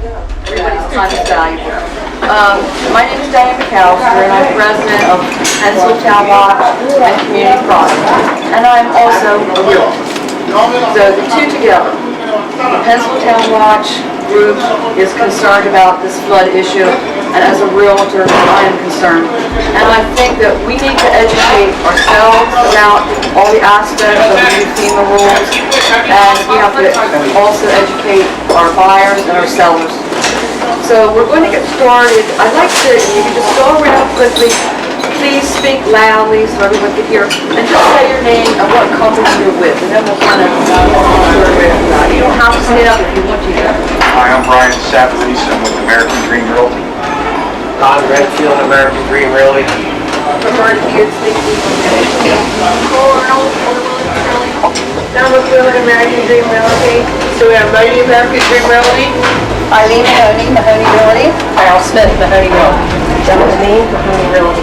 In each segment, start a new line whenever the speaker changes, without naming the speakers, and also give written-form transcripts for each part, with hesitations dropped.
Everybody's time is valuable. My name is Diane McAllister, and I'm president of Pennsyltown Watch and Community Pride. And I'm also a realtor. So the two together. The Pennsyltown Watch group is concerned about this flood issue, and as a realtor, I am concerned. And I think that we need to educate ourselves about all the aspects of the new FEMA rules, and we have to also educate our buyers and our sellers. So we're going to get started. I'd like to, if you can just go around quickly, please speak loudly so everyone can hear, and just say your name and what company you're with, and then we'll kind of you don't have to stand up if you want to.
Hi, I'm Brian Savarese. I'm with American Dream Realty.
Don Redfield, American Dream Realty.
Roberta Beard,
Cole Arnold, Donald Wheeler, American Dream Realty. So we have Modi, American Dream Realty.
Eileen Mahoney, Mahoney Realty. Carol Smith, Mahoney Realty. Gemma Deneen, Mahoney Realty.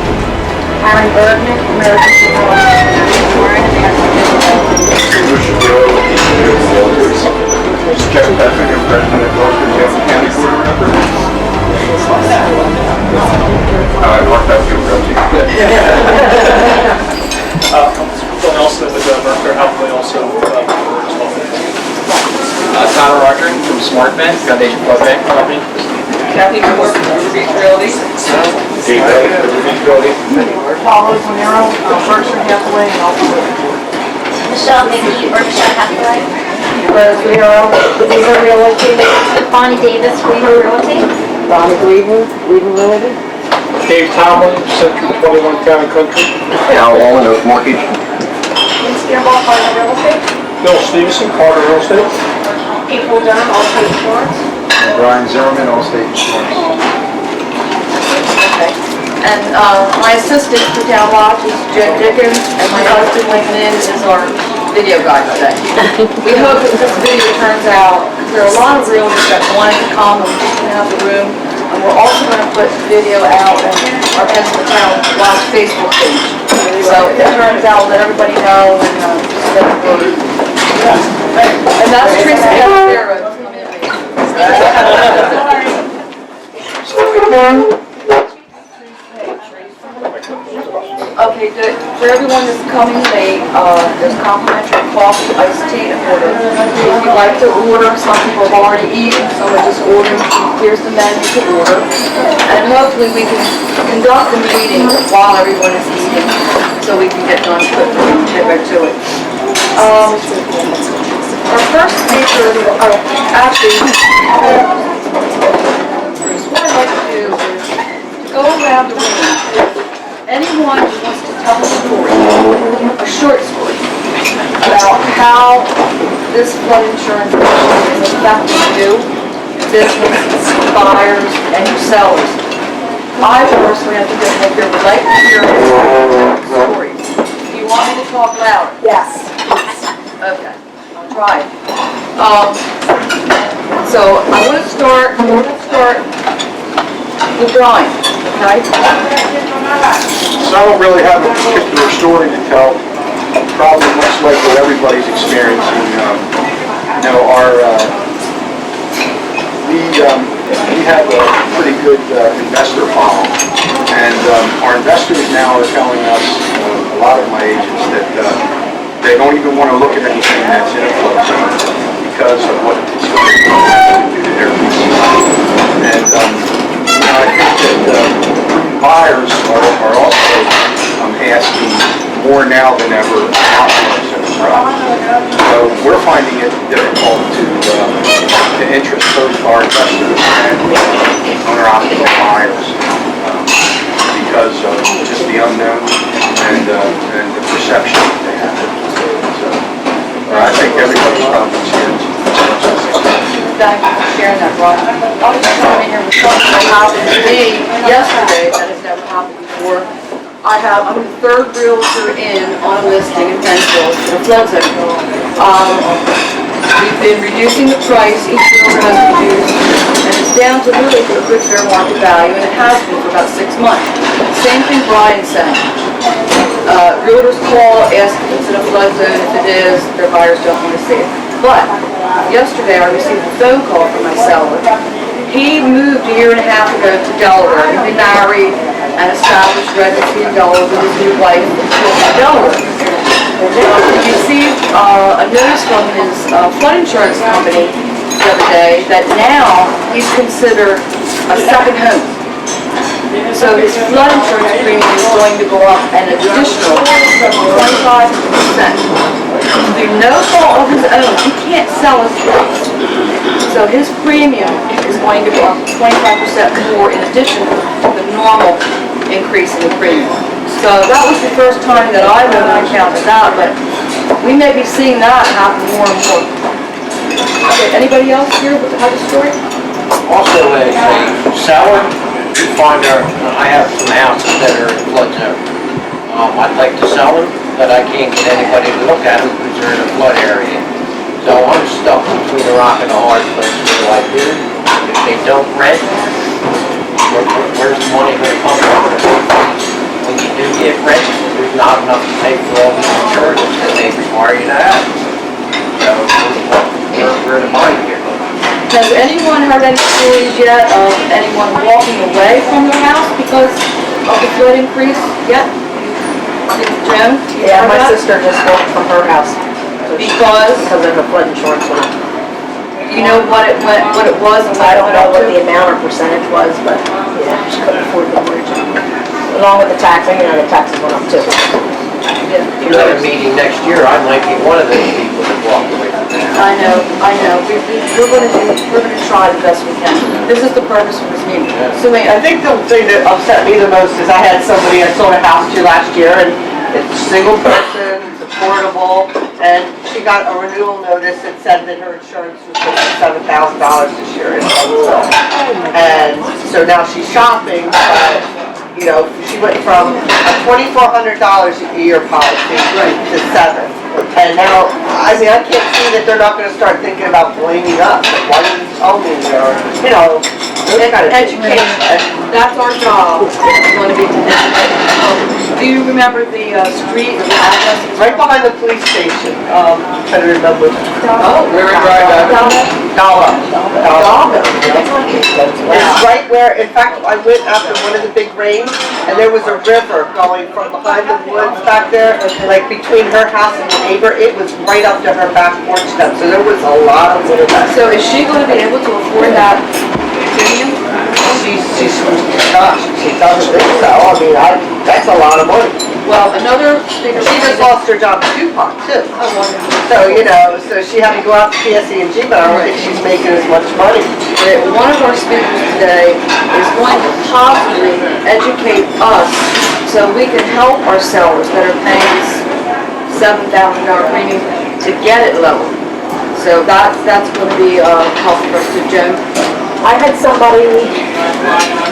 Aaron Bergman, American Dream Realty.
Kevin Patrick, I'm president of Gloucester Jefferson County Board of Representatives. I worked out your realty.
Bill Nelson with Mercer Hathaway also
Tyler Roderick from SmartBank, Foundation Flood Bank Company.
Kathy Moore, River Beach Realty.
Dave River Beach Realty.
Paulo Zanero, Berkshire Hathaway, and also
Michelle Mickey, Berkshire Hathaway.
Rose Weaver, Weaver Realty.
Bonnie Davis, Weaver Realty.
Bonnie Weaver, Weaver Realty.
Dave Tomlin, Central 21 Town and Country.
Al Wallen, Oak Mortgage.
Istanbul, Carter Real Estate.
Bill Stevenson, Carter Real Estate.
April Dunn, Allstate Insurance.
Brian Zimmerman, Allstate Insurance.
Okay. And my assistant for Town Watch is Jen Dickens, and my husband, Wayne Lynn, is our video guy today. We hope that this video turns out, because there are a lot of realtors that wanted to come and clean out the room, and we're also going to put the video out on our Pennsyltown Watch Facebook page. So if it turns out, let everybody know, and spread the word. And that's Teresa Cavallero. Okay, good. For everyone that's coming late, there's complimentary coffee, iced tea, and water. If you'd like to order, some people have already eaten, some are just ordering. Here's the menu to order. And hopefully we can conduct the meeting while everyone is eating, so we can get done quickly and get back to it. Our first speaker, actually, what I'd like to do is go around the room. Anyone who wants to tell a story, a short story, about how this flood insurance is affecting you, businesses, buyers, and your sellers. I personally, I think I would like to hear a story. Do you want me to talk louder?
Yes.
Okay, I'll try. So I want to start with Brian, okay?
So I don't really have a particular story to tell, probably much like what everybody's experiencing. We have a pretty good investor following, and our investors now are telling us, a lot of my agents, that they don't even want to look at anything that's in a flood zone because of what it's going to do to their business. And I think that buyers are also asking more now than ever about the product. So we're finding it difficult to interest both our investors and owner-occupied buyers because of just the unknown and the perception that they have. So I think everybody's probably here.
Thank you for sharing that, Brian. I was just coming here with something that happened to me yesterday that has never happened before. I'm the third realtor in on a listing in Pennsville in a flood zone. We've been reducing the price, each realtor has reduced, and it's down to really a good fair market value, and it has been for about 6 months. Same thing Brian said. Realtors call, ask if it's in a flood zone. If it is, their buyers don't want to see it. But yesterday I received a phone call from my seller, He moved a year and a half ago to Delaware. He remarried and established residency in Delaware with his new wife in Delaware. He received a notice from his flood insurance company the other day that now he's considered a second home. So his flood insurance premium is going to go up an additional 25%. Through no fault of his own, he can't sell his house. So his premium is going to go up 25% more in addition to the normal increase in the premium. So that was the first time that I really encountered that, but we may be seeing that happen more and more. Okay, anybody else here have a story?
Also, a seller, you find I have some houses that are in flood zone. I'd like to sell them, but I can't get anybody to look at them because they're in a flood area. So I'm stuck between a rock and a hard place. What do I do? If they don't rent, where's the money going to come from? When you do get rent, there's not enough to pay for all the insurance that they require you to have. So we're in a bind here.
Has anyone heard any stories yet of anyone walking away from their house because of the flood increase yet? Joan? you
Yeah,
heard
my
that?
sister just walked from her house.
Because
Because of the flood insurance went up.
you know what it was and
I
what it
don't
went
know
up
what
to?
the amount or percentage was, but yeah, she couldn't afford the mortgage. Along with the tax, you know, the taxes went up too.
Yeah.
If you're at a meeting next year, I might be one of those people that walk away from that.
I know. We're gonna try the best we can. This is the purpose of this meeting. So
I think the thing that upset me the most is I had somebody I sold a house to last year, and it's a single person, it's affordable, and she got a renewal notice that said that her insurance was $7,000 this year. And so now she's shopping, you know, she went from a $2,400 a year policy to $7,000. And now, I mean, I can't see that they're not gonna start thinking about blaming us, like, why didn't you tell me, or, you know, those kind of things.
Education, that's our job, is going to be to educate. Do you remember the street or the address?
Right behind the police station, trying to remember.
Oh,
River Drive,
Dollar.
Wow.
It's right where, in fact, I went after one of the big rains, and there was a river going from behind the woods back there, like between her house and the neighbor. It was right up to her back porch step, so there was a lot of water back there.
So is she going to be able to afford that premium?
She's not, she doesn't think so. I mean, that's a lot of money.
Well, another bigger
She just
reason.
lost her job at DuPont too.
Oh, wonderful.
So, you know, so she had to go out to PSE&G, but I don't think she's making as much money.
One of our speakers today is going to possibly educate us so we can help our sellers that are paying this $7,000 premium to get it lower. So that's going to be helpful for us to Joan.
I had somebody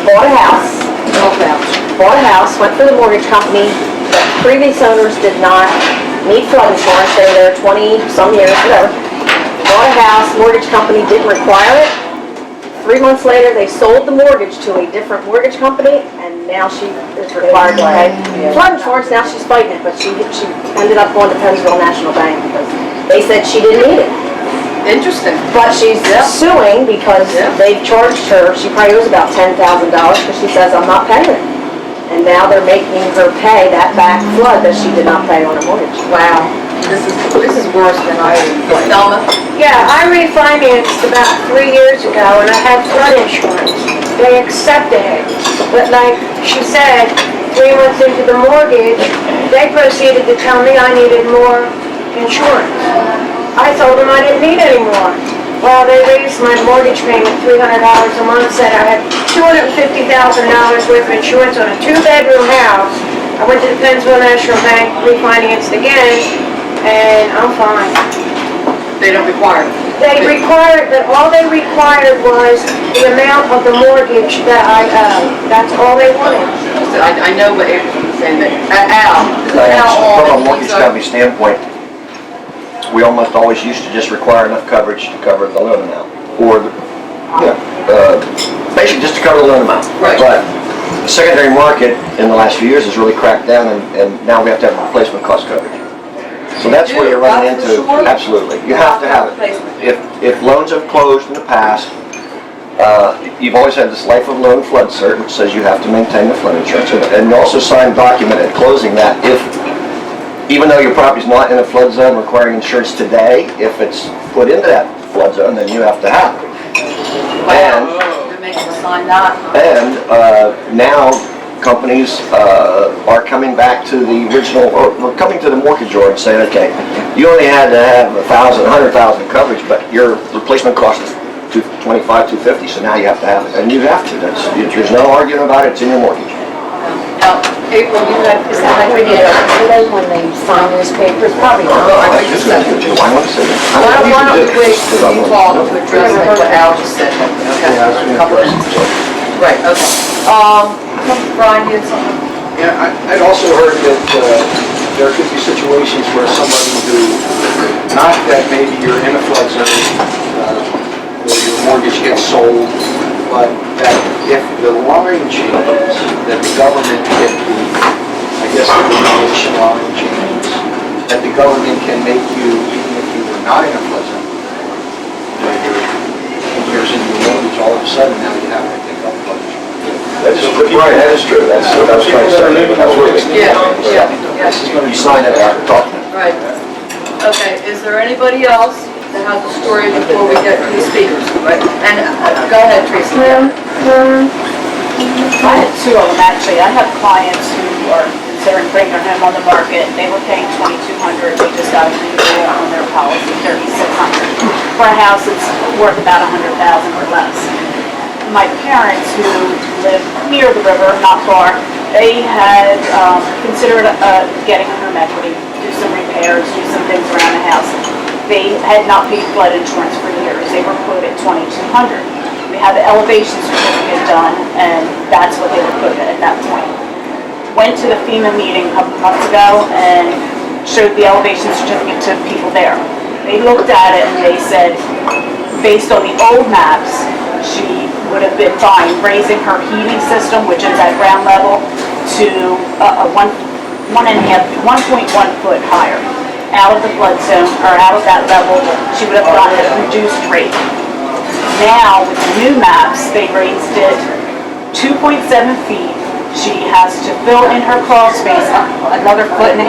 bought a house, went through the mortgage company. The previous owners did not need flood insurance. They were there 20-some years, whatever. Bought a house, mortgage company didn't require it. 3 months later, they sold the mortgage to a different mortgage company, and now she is required to pay flood insurance. Now she's fighting it, but she ended up going to Pennsylvania National Bank because they said she didn't need it.
Interesting.
But she's suing because they've charged her, she probably owes about $10,000 because she says, I'm not paying it. And now they're making her pay that back flood that she did not pay on her mortgage.
Wow. This is worse than I thought. Thelma?
Yeah, I refinanced about 3 years ago and I had flood insurance. They accepted it. But like she said, 3 months into the mortgage, they proceeded to tell me I needed more insurance. I told them I didn't need any more. Well, they raised my mortgage payment $300 a month, said I had $250,000 worth of insurance on a 2-bedroom house. I went to the Pennsylvania National Bank, refinanced again, and I'm fine.
They don't require it.
They required, but all they required was the amount of the mortgage that I owe. That's all they wanted.
So I know what April's saying, but Al, this is Al
From a
Allman.
mortgage company standpoint, we almost always used to just require enough coverage to cover the loan amount. Or, basically just to cover the loan amount.
Right.
But the secondary market in the last few years has really cracked down, and now we have to have replacement cost coverage. So that's where you're running
That's for
into,
sure.
absolutely. You have to have it. If loans have closed in the past, you've always had this life of loan flood cert, which says you have to maintain the flood insurance. And you also sign a document at closing that if, even though your property's not in a flood zone requiring insurance today, if it's put into that flood zone, then you have to have it. And
You're making us sign that.
And now companies are coming back to the original, or coming to the mortgagor and saying, okay, you only had to have 100,000 coverage, but your replacement cost is $225, $250, so now you have to have it. And you have to. There's no arguing about it. It's in your mortgage.
Now, April, you had,
Is that like we did today when they sign those papers? Probably not.
I want to say that.
why don't we wait till you talk to address like what Al just said? Okay. Couple of minutes. Right, okay. Brian, you had something?
Yeah, I'd also heard that there could be situations where somebody who, not that maybe you're in a flood zone, or your mortgage gets sold, but that if the line changes, that the government can, I guess the remediation line changes, that the government can make you, even if you were not in a flood zone, years into your mortgage, all of a sudden now you have to pick up flood insurance.
That's right, that is true. That's what I was trying to say.
Yeah.
You sign it after talking.
Right. Okay, is there anybody else that has a story before we get to the speakers? Right, and go ahead, Teresa.
I had two of them actually. I have clients who are considering bringing their home on the market. They were paying $2,200. They just got a renewal on their policy, $3,600 for a house that's worth about $100,000 or less. My parents, who live near the river, not far, they had considered getting home equity, do some repairs, do some things around the house. They had not paid flood insurance for years. They were quoted $2,200. We had the elevation certificate done, and that's what they were quoted at that point. Went to the FEMA meeting a couple months ago and showed the elevation certificate to people there. They looked at it and they said, based on the old maps, she would have been fine raising her heating system, which is at ground level, to 1.1 foot higher. Out of the flood zone, or out of that level, she would have gotten a reduced rate. Now, with the new maps, they raised it 2.7 feet. She has to fill in her crawl space another 1.5 feet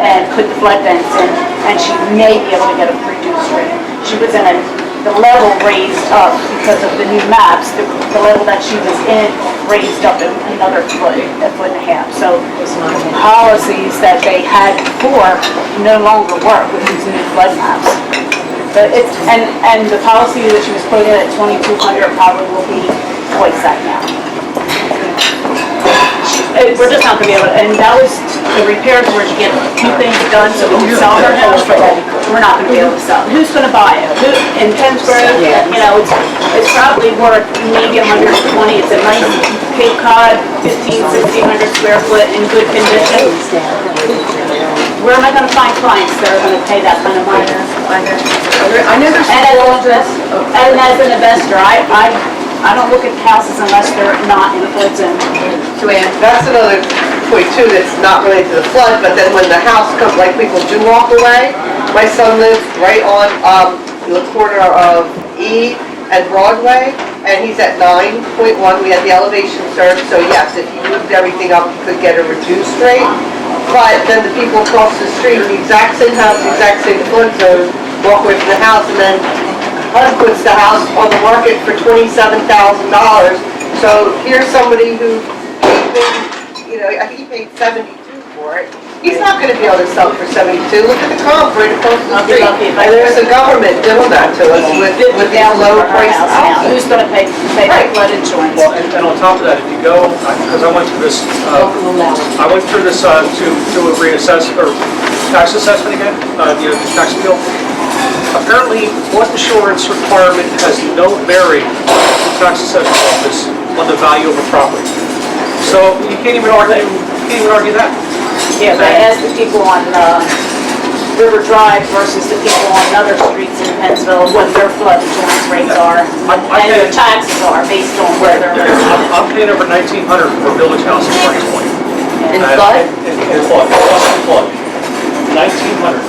and put the flood vents in, and she may be able to get a reduced rate. She was in the level raised up because of the new maps. The level that she was in raised up another 1.5 feet. So the policies that they had before no longer work with these new flood maps. But it's, and the policy that she was quoted at $2,200 probably will be twice that now. We're just not gonna be able to, and that was, the repairs were to get a few things done so we could sell her house, but we're not gonna be able to sell it. Who's gonna buy it? Who, in Pennsboro, you know, it's probably worth maybe 120. It's a nice Cape Cod, 1,500, 1,600 square foot in good condition. Where am I gonna find clients that are gonna pay that kind of money?
I know there's
And as an investor, I don't look at houses unless they're not in a flood zone.
Joanne.
That's another point too, that's not related to the flood, but then when the house comes, like people do walk away, my son lives right on, the corner of E and Broadway, and he's at 9.1, we had the elevation search, so yes, if you moved everything up, you could get a reduced rate, but then the people across the street, the exact same house, the exact same flood zone, walk away from the house, and then HUD puts the house on the market for $27,000, so here's somebody who he paid 72 for it. He's not gonna be able to sell it for 72. Look at the comp right across the street. And there's the government doing that to us with these low prices.
Who's gonna pay flood insurance?
Well, and on top of that, if you go, because I went through this, to do a reassessment, or tax assessment again, tax appeal. Apparently, flood insurance requirement has no bearing on the tax assessment office on the value of a property. So you can't even argue that.
Yeah, they asked the people on River Drive versus the people on other streets in Pennsville what their flood insurance rates are and their taxes are based on where they're.
I'm paying over $1,900 for a village house in Orange Point.
In flood?
In flood, plus in flood. $1,900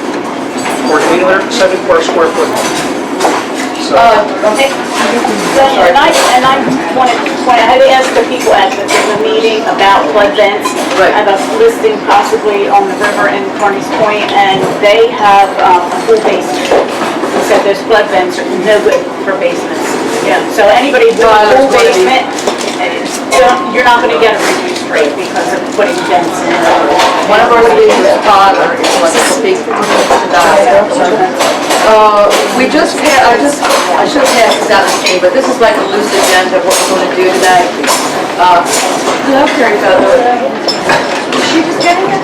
for an 874 square foot home. so.
And I wanted to point, I had asked the people at the meeting about flood vents.
Right.
I have a listing possibly on the river in Carney's Point, and they have a full basement. They said those flood vents are no good for basements. Yeah, so anybody with a full basement, you're not gonna get a reduced rate because of putting vents in.
One of our students, Todd, wants to speak to that. We just had, I should have passed this out to Steve, but this is like a loose agenda of what we're going to do today. No, Carrie, is she just getting it?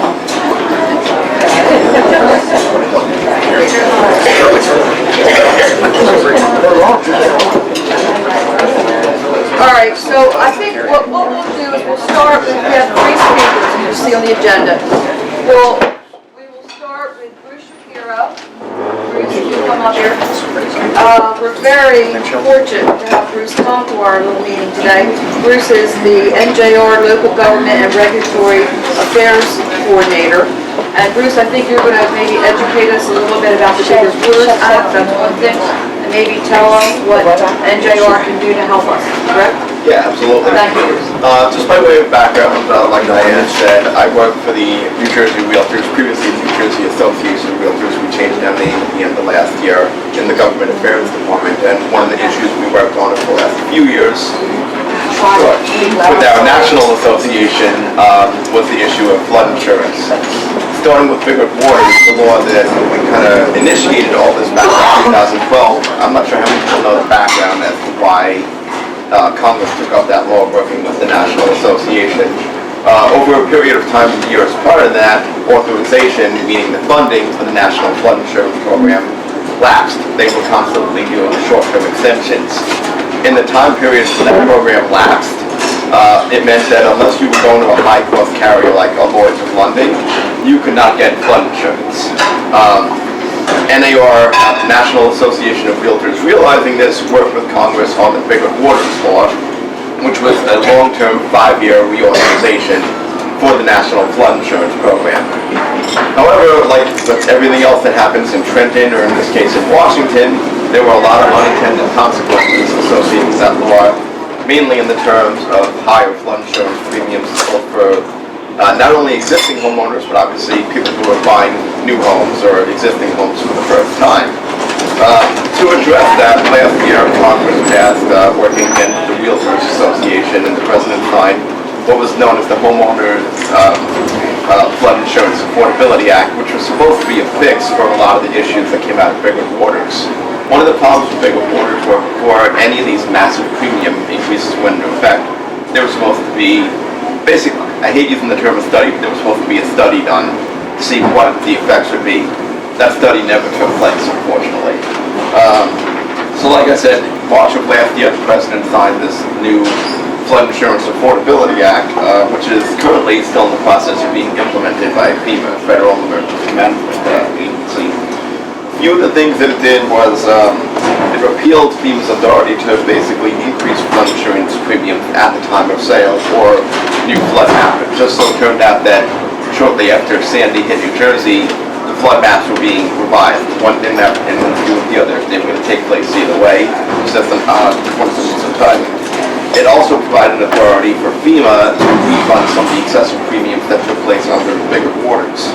All right, so I think what we'll do is we'll start with, we have 3 speakers you see on the agenda. We will start with Bruce Shapiro. Bruce, if you come up here. We're very fortunate to have Bruce come to our little meeting today. Bruce is the NJR Local Government and Regulatory Affairs Coordinator. And Bruce, I think you're going to maybe educate us a little bit about the Bigger Brewers Act, that's one thing, and maybe tell us what NJR can do to help us, correct?
Yeah, absolutely.
Thank you.
Just by way of background, like Diane said, I work for the New Jersey Realtors, previously New Jersey Association of Realtors. We changed our name at the end of last year in the Government Affairs Department, and one of the issues we worked on for the last few years with our national association was the issue of flood insurance. Starting with Bigger Waters, the law that we kind of initiated all this back in 2012. I'm not sure how many people know the background as to why Congress took up that law working with the National Association. Over a period of time in the years prior to that, authorization, meaning the funding for the National Flood Insurance Program, lapsed. They were constantly doing short-term extensions. In the time periods when that program lapsed, it meant that unless you were going to a high-cost carrier like Lloyd's of London, you could not get flood insurance. NAR, National Association of Realtors, realizing this, worked with Congress on the Bigger Waters Law, which was a long-term 5-year reauthorization for the National Flood Insurance Program. However, like with everything else that happens in Trenton, or in this case in Washington, there were a lot of unintended consequences associated with that law, mainly in the terms of higher flood insurance premiums both for not only existing homeowners, but obviously people who are buying new homes or existing homes for the first time. To address that, last year Congress passed, working against the Realtors Association, and the President signed what was known as the Homeowners Flood Insurance Affordability Act, which was supposed to be a fix for a lot of the issues that came out of Bigger Waters. One of the problems with Bigger Waters were before any of these massive premium increases went into effect, there was supposed to be, basically, I hate using the term study, but there was supposed to be a study done to see what the effects would be. That study never took place, unfortunately. So like I said, March of last year, the President signed this new Flood Insurance Affordability Act, which is currently still in the process of being implemented by FEMA, Federal Emergency Management Agency. A few of the things that it did was it repealed FEMA's authority to basically increase flood insurance premiums at the time of sale or new flood happened. Just so it turned out that shortly after Sandy hit New Jersey, the flood maps were being revised. One didn't have anything to do with the other. They were going to take place either way. Just some time. It also provided authority for FEMA to refund some of the excessive premiums that took place under Bigger Waters.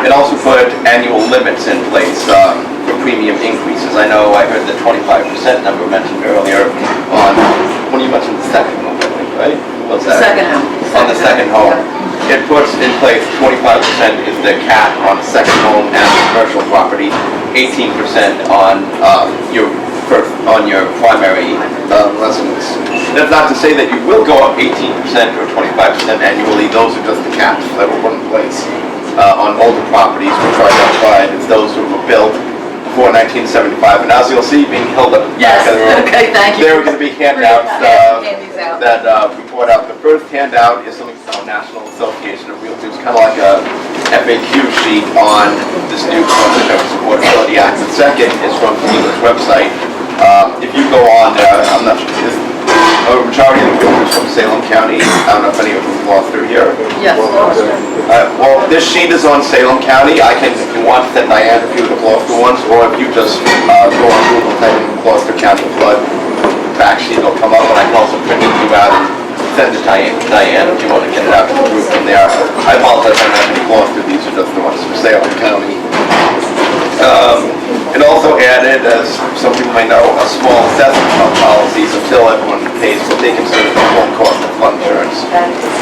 It also put annual limits in place for premium increases. I know I heard the 25% number mentioned earlier on, when you mentioned the second home, I think, right? What's that?
Second home.
On the second home. It puts in place 25% is the cap on the second home and commercial property, 18% on your primary residence. That's not to say that you will go up 18% or 25% annually. Those are just the caps that were put in place on older properties, which are identified as those who were built before 1975. And as you'll see, being held up the back of the room,
okay, thank you.
there are going to be handouts
Out.
that we brought out. The first handout is something called National Association of Realtors, kind of like a FAQ sheet on this new Flood Insurance Affordability Act. The second is from FEMA's website. If you go on, I'm not sure, a majority of the realtors from Salem County. I don't know if any of them lost through here.
Yes.
Well, this sheet is on Salem County. I can, if you want, send Diane a few of the Gloucester ones, or if you just go on Google, type in Gloucester County flood fact sheet. It'll come up, and I can also print it to you out and send it to Diane if you want to get it out to the group from there. I apologize, I don't have any Gloucester, these are just the ones from Salem County. It also added, as some people may know, a small assessment of policies until everyone pays what they consider the full cost of flood insurance.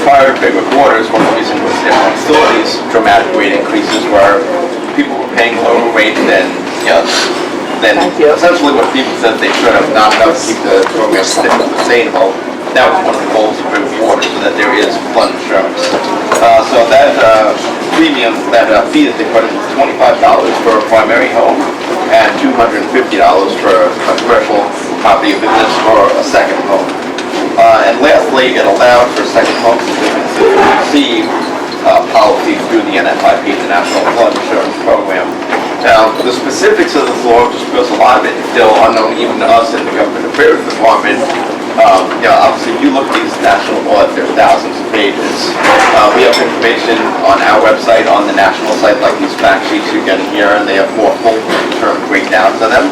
Prior to Bigwood Waters, one of the reasons was everyone saw these dramatic rate increases where people were paying lower rates than, than essentially what people said they should have, not enough to keep the program sustainable. That was one of the goals of Bigwood Waters, so that there is flood insurance. So that premium, that fee that they put in was $25 for a primary home and $250 for a commercial property of business or a second home. And lastly, it allowed for second homes and businesses to receive policies through the NFIP, the National Flood Insurance Program. Now, the specifics of this law, just because a lot of it is still unknown even to us in the Government Affairs Department, obviously, if you look at these national laws, there are thousands of pages. We have information on our website, on the national site, like these fact sheets you're getting here, and they have more full term breakdowns of them.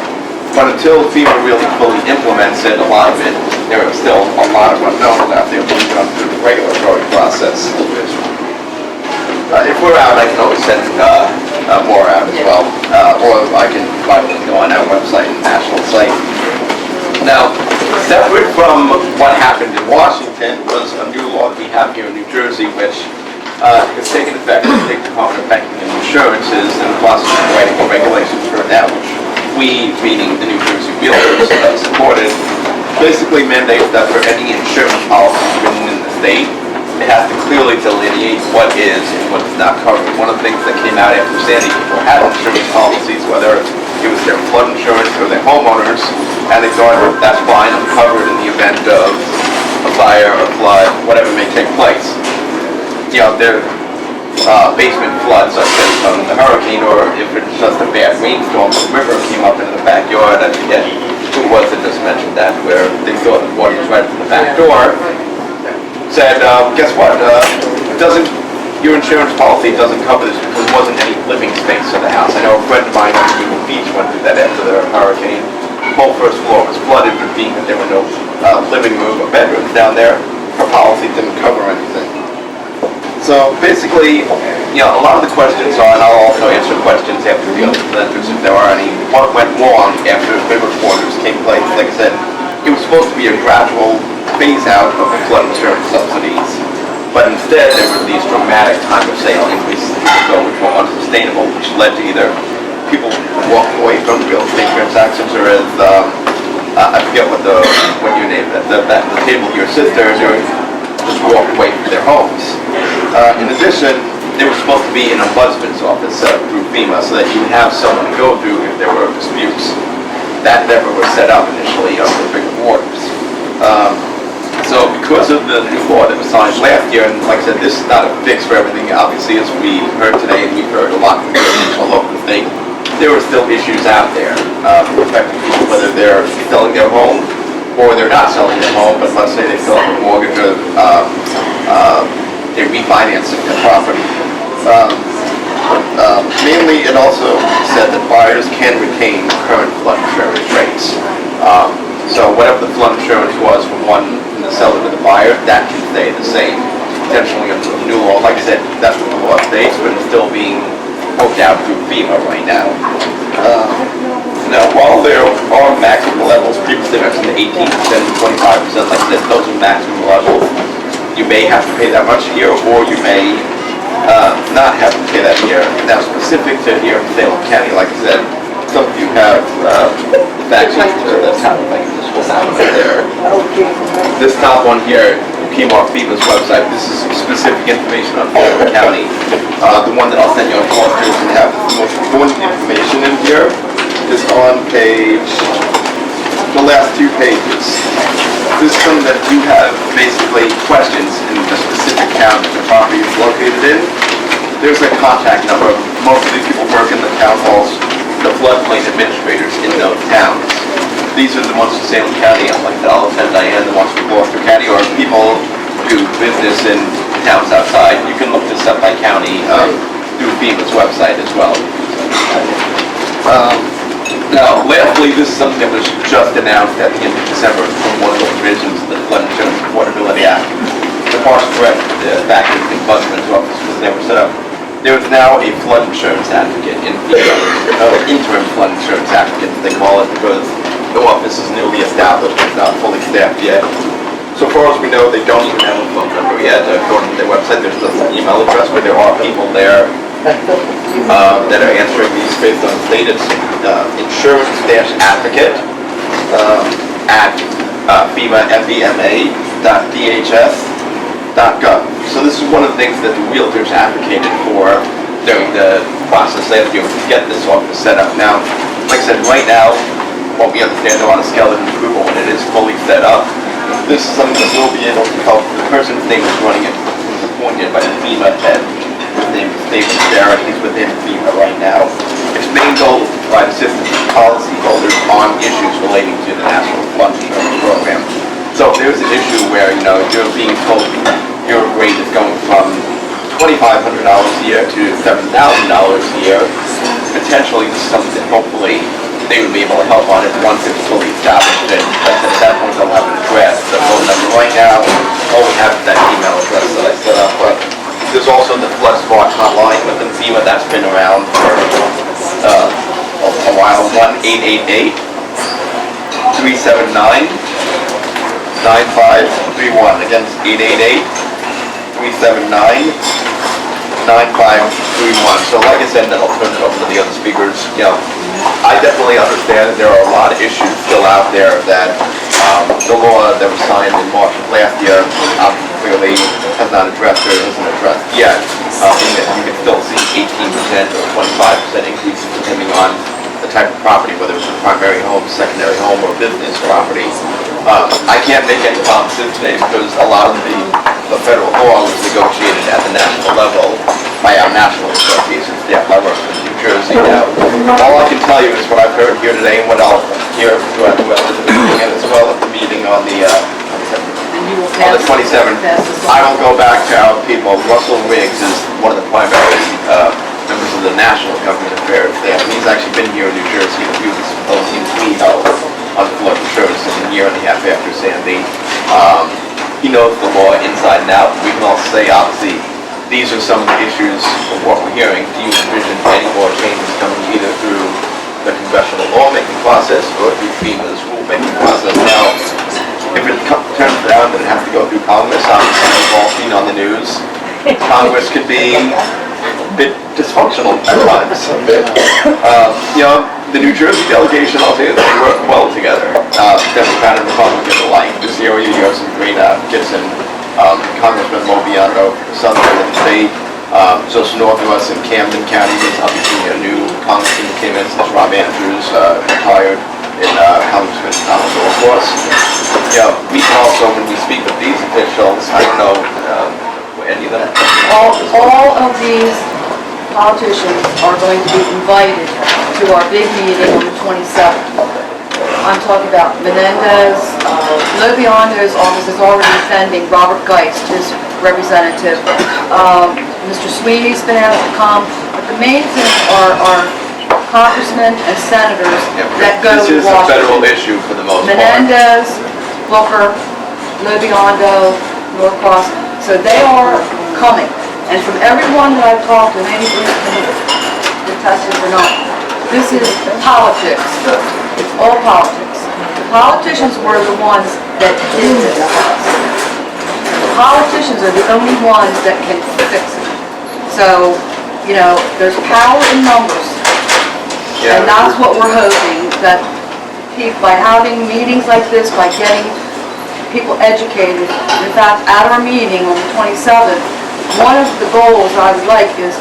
But until FEMA really fully implements it, a lot of it, there are still a lot of unknowns out there being done through the regulatory process. If we're out, I can always send more out as well, or I can go on our website and national site. Now, separate from what happened in Washington was a new law that we have here in New Jersey, which has taken effect in the State Department of Banking and Insurances in the process of writing the regulations for that, which we, meaning the New Jersey Realtors, supported. Basically mandates that for any insurance policy written in the state, it has to clearly delineate what is and what is not covered. One of the things that came out after Sandy, people had insurance policies, whether it was their flood insurance or their homeowners, and they thought, that's fine, I'm covered in the event of a fire or flood, whatever may take place. Their basement floods, such as from the hurricane, or if it's just a bad rainstorm, the river came up into the backyard. I forget who was that just mentioned that, where they thought the water was right from the back door. Said, guess what, your insurance policy doesn't cover this because there wasn't any living space in the house. I know a friend of mine in Newport Beach went through that after the hurricane. The whole first floor was flooded, but being that there were no living room or bedrooms down there, her policy didn't cover anything. So basically, a lot of the questions are, and I'll also answer questions after the other presenters if there are any, what went wrong after Bigwood Waters came place. Like I said, it was supposed to be a gradual phase out of the flood insurance subsidies, but instead there were these dramatic time of sale increases which were unsustainable, which led to either people walking away from real estate transactions, or as I forget what you named it, the table of your sisters, or just walk away from their homes. In addition, there was supposed to be an ombudsman's office set up through FEMA so that you would have someone to go through if there were disputes. That never was set up initially under Bigwood Waters. So because of the new law that was signed last year, and like I said, this is not a fix for everything, obviously, as we heard today, and we've heard a lot from the local state, there are still issues out there affecting people, whether they're selling their home or they're not selling their home, but let's say they fill up a mortgage or they're refinancing their property. Mainly, it also said that buyers can retain current flood insurance rates. So whatever the flood insurance was from the seller to the buyer, that can stay the same. Potentially under the new law, like I said, that's what the law states, but it's still being worked out through FEMA right now. Now, while there are maximum levels, previously mentioned 18% and 25%, like I said, those are maximum levels. You may have to pay that much a year, or you may not have to pay that a year. Now, specific to here in Salem County, like I said, some of you have the fact sheets or the top thing. This will sound there. This top one here came off FEMA's website. This is specific information on Salem County. The one that I'll send you on Foster is going to have the most important information in here. Is on the last 2 pages. This is something that you have basically questions in the specific town that the property is located in. There's a contact number. Most of these people work in the town halls, the floodplain administrators in those towns. These are the ones in Salem County, like I'll send Diane, the ones from Gloucester County, or people do business in towns outside. You can look this up by county through FEMA's website as well. Now, lastly, this is something that was just announced at the end of December from one of the provisions of the Flood Insurance Affordability Act. The parts correct, back in the Ombudsman's office was never set up. There is now a flood insurance advocate in FEMA, interim flood insurance advocate, they call it, because the office is newly established, it's not fully staffed yet. So far as we know, they don't even have a phone number yet. According to their website, there's just an email address, but there are people there that are answering these based on status. Insurance-advocate at FEMA.DHS.gov. So this is one of the things that the realtors advocated for during the process last year to get this office set up. Now, like I said, right now, what we understand they're on a skeleton approval when it is fully set up. This is something that will be able to help. The person's name is running it, was appointed by the FEMA head. His name is David Barrett. He's within FEMA right now. Its main goal is to provide assistance to policyholders on issues relating to the National Flood Insurance Program. So if there's an issue where, you're being told your rate is going from $2,500 a year to $7,000 a year, potentially this is something that hopefully they would be able to help on it once it's fully established. And at that point, they'll have an address. The phone number right now, all we have is that email address that I set up. But there's also the Flood Spark hotline within FEMA that's been around for a while. 1-888-379-9531. Again, it's 888-379-9531. So like I said, then I'll turn it over to the other speakers. I definitely understand that there are a lot of issues still out there that the law that was signed in March of last year clearly has not addressed or isn't addressed yet. You can still see 18% or 25% increases depending on the type of property, whether it's a primary home, secondary home, or business property. I can't make any promises today because a lot of the federal law was negotiated at the national level by our national associations. I work in New Jersey now. All I can tell you is what I've heard here today and what I'll hear throughout the rest of the meeting and as well at the meeting on the 27th. I will go back to our people. Russell Riggs is one of the primary members of the National Government Affairs there. He's actually been here in New Jersey a few of the symposiums we held on flood insurance in a year and a half after Sandy. He knows the law inside and out. We can all say, obviously, these are some of the issues of what we're hearing. Do you envision any more changes coming either through the congressional lawmaking process or through FEMA's rulemaking process? Now, if it turns out that it has to go through Congress, obviously we've all seen on the news, Congress could be a bit dysfunctional at times. The New Jersey delegation, I'll tell you, they work well together. Democrat and Republican alike. This area, you have some great advocates, and Congressman Mobiano, southern of the state, just north of us in Camden County, there's obviously a new congressman that came in since Rob Andrews retired, and Congressman Thomas, of course. We can also, when we speak with these officials, I don't know, any of them?
All of these politicians are going to be invited to our big meeting on the 27th. I'm talking about Menendez, Lobiondo's office is already defending Robert Geist, his representative. Mr. Sweeney's been able to come, but the main thing are congressmen and senators that go to
This is a federal issue for the most part.
Menendez, Booker, Lobiondo, Norcross, so they are coming. And from everyone that I've talked to, maybe Bruce can attest it or not, this is politics. It's all politics. The politicians were the ones that did this. The politicians are the only ones that can fix it. So, there's power in numbers. And that's what we're hoping, that by having meetings like this, by getting people educated. In fact, at our meeting on the 27th, one of the goals I would like is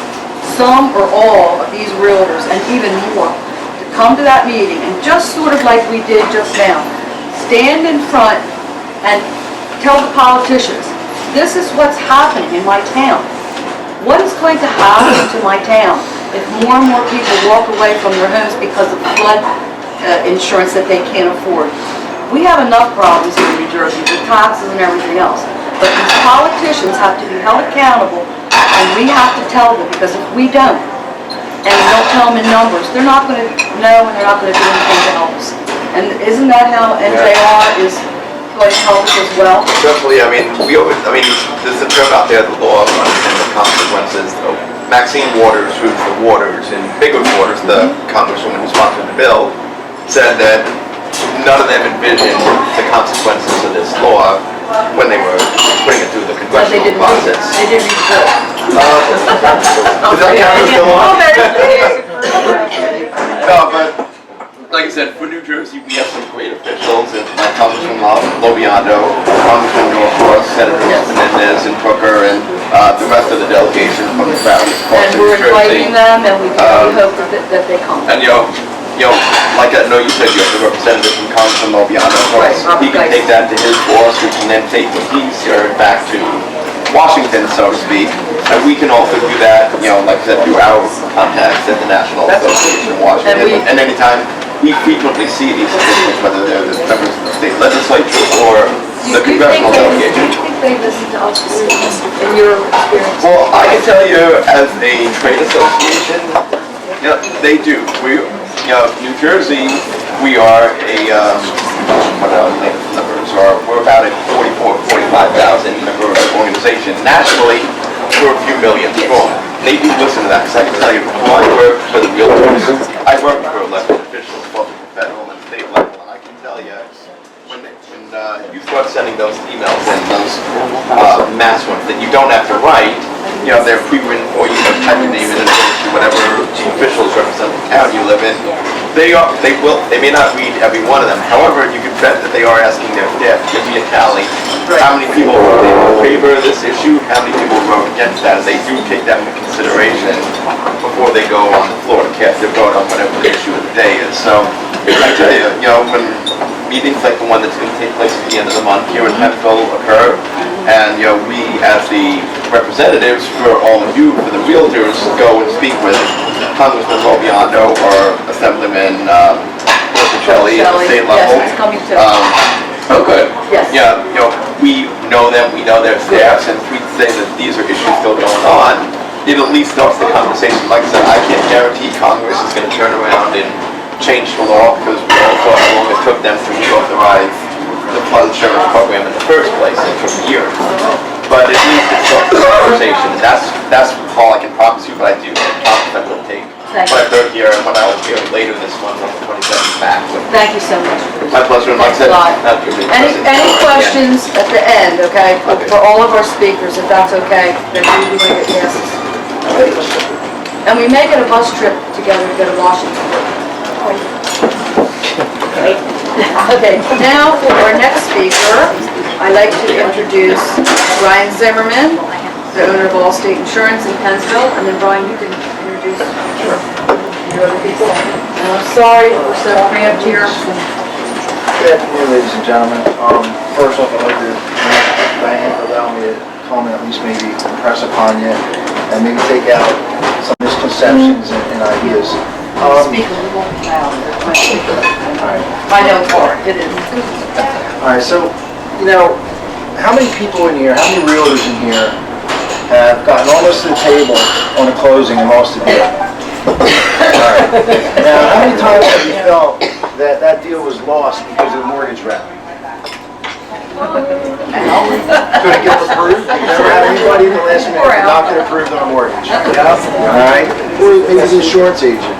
some or all of these realtors, and even more, to come to that meeting and just sort of like we did just now, stand in front and tell the politicians, this is what's happening in my town. What is going to happen to my town if more and more people walk away from their homes because of flood insurance that they can't afford? We have enough problems here in New Jersey with taxes and everything else. But these politicians have to be held accountable, and we have to tell them, because if we don't, and you don't tell them in numbers, they're not gonna know and they're not gonna do anything to help us. And isn't that how NJR is going to help us as well?
Definitely, I mean, there's a term out there, the law of unintended consequences. Maxine Waters, who's the Waters, and Bigwood Waters, the congresswoman who sponsored the bill, said that none of them envisioned the consequences of this law when they were putting it through the
But they
congressional
didn't,
process.
they didn't read the
Is that camera still on?
Oh, there it is.
No, but like I said, for New Jersey, we have some great officials, and like Congressman Lobiando, Congressman Norcross, Senators Menendez and Booker, and the rest of the delegation from the various parts
And
of New
we're
Jersey.
inviting them, and we hope that they come.
And like I know you said, you have the representative from Congressman Lobiano.
Right,
He can take that to his boss, who can then take what he's heard back to Washington, so to speak. And we can also do that, like I said, through our contacts at the National Association of Washington. And anytime we frequently see these officials, whether they're the members of the state legislature or the congressional delegation.
Do you think they listen to us in your experience?
Well, I can tell you, as a trade association, they do. New Jersey, we are we're about a 45,000 member organization. Nationally, we're a few million strong. They do listen to that, because I can tell you, before I worked for the realtors, I worked for elected officials, both at the federal and state level, and I can tell you, when you start sending those emails and those mass ones that you don't have to write, they're pre-written for you, type your name in and whatever chief officials represent the town you live in. They may not read every one of them. However, you can bet that they are asking their staff to give me a tally. How many people voted in favor of this issue? How many people voted against that? And they do take that into consideration before they go on the floor to cast their vote on whatever the issue of the day is. So, I tell you, when meetings like the one that's going to take place at the end of the month here in Penfield occur, and we as the representatives for all of you, for the realtors, go and speak with Congressman Lobiando or Assemblyman Rosichelli at the state level.
Yes, it's coming too.
Oh, good.
Yes.
We know them, we know their staffs, and if we say that these are issues still going on, it at least starts the conversation. Like I said, I can't guarantee Congress is going to turn around and change the law, because we all saw how long it took them to reauthorize the flood insurance program in the first place. It took years. But at least it starts the conversation, and that's all I can promise you, but I do promise that will take my third year, and when I will be here later this month on the 27th back. So
Thank you so much.
my pleasure, and like I said,
Thanks a lot. Any questions at the end, okay, for all of our speakers, if that's okay, that we will get yeses. And we may get a bus trip together to go to Washington. Okay, now for our next speaker, I'd like to introduce Brian Zimmerman, the owner of Allstate Insurance in Pennsville, and then Brian, you can introduce your other people. And I'm sorry we're so cramped here.
Good afternoon, ladies and gentlemen. First off, I'd like to thank Diane for allowing me to come and at least maybe impress upon you and maybe take out some misconceptions and ideas.
Speak a little louder.
Alright.
I know for it is.
Alright, so, how many people in here, how many realtors in here have gotten almost to the table on a closing and lost a deal? Alright. Now, how many times have you felt that that deal was lost because of the mortgage rep? Couldn't get approved? You never had anybody in the last minute did not get approved on a mortgage? Alright? Or maybe the insurance agent,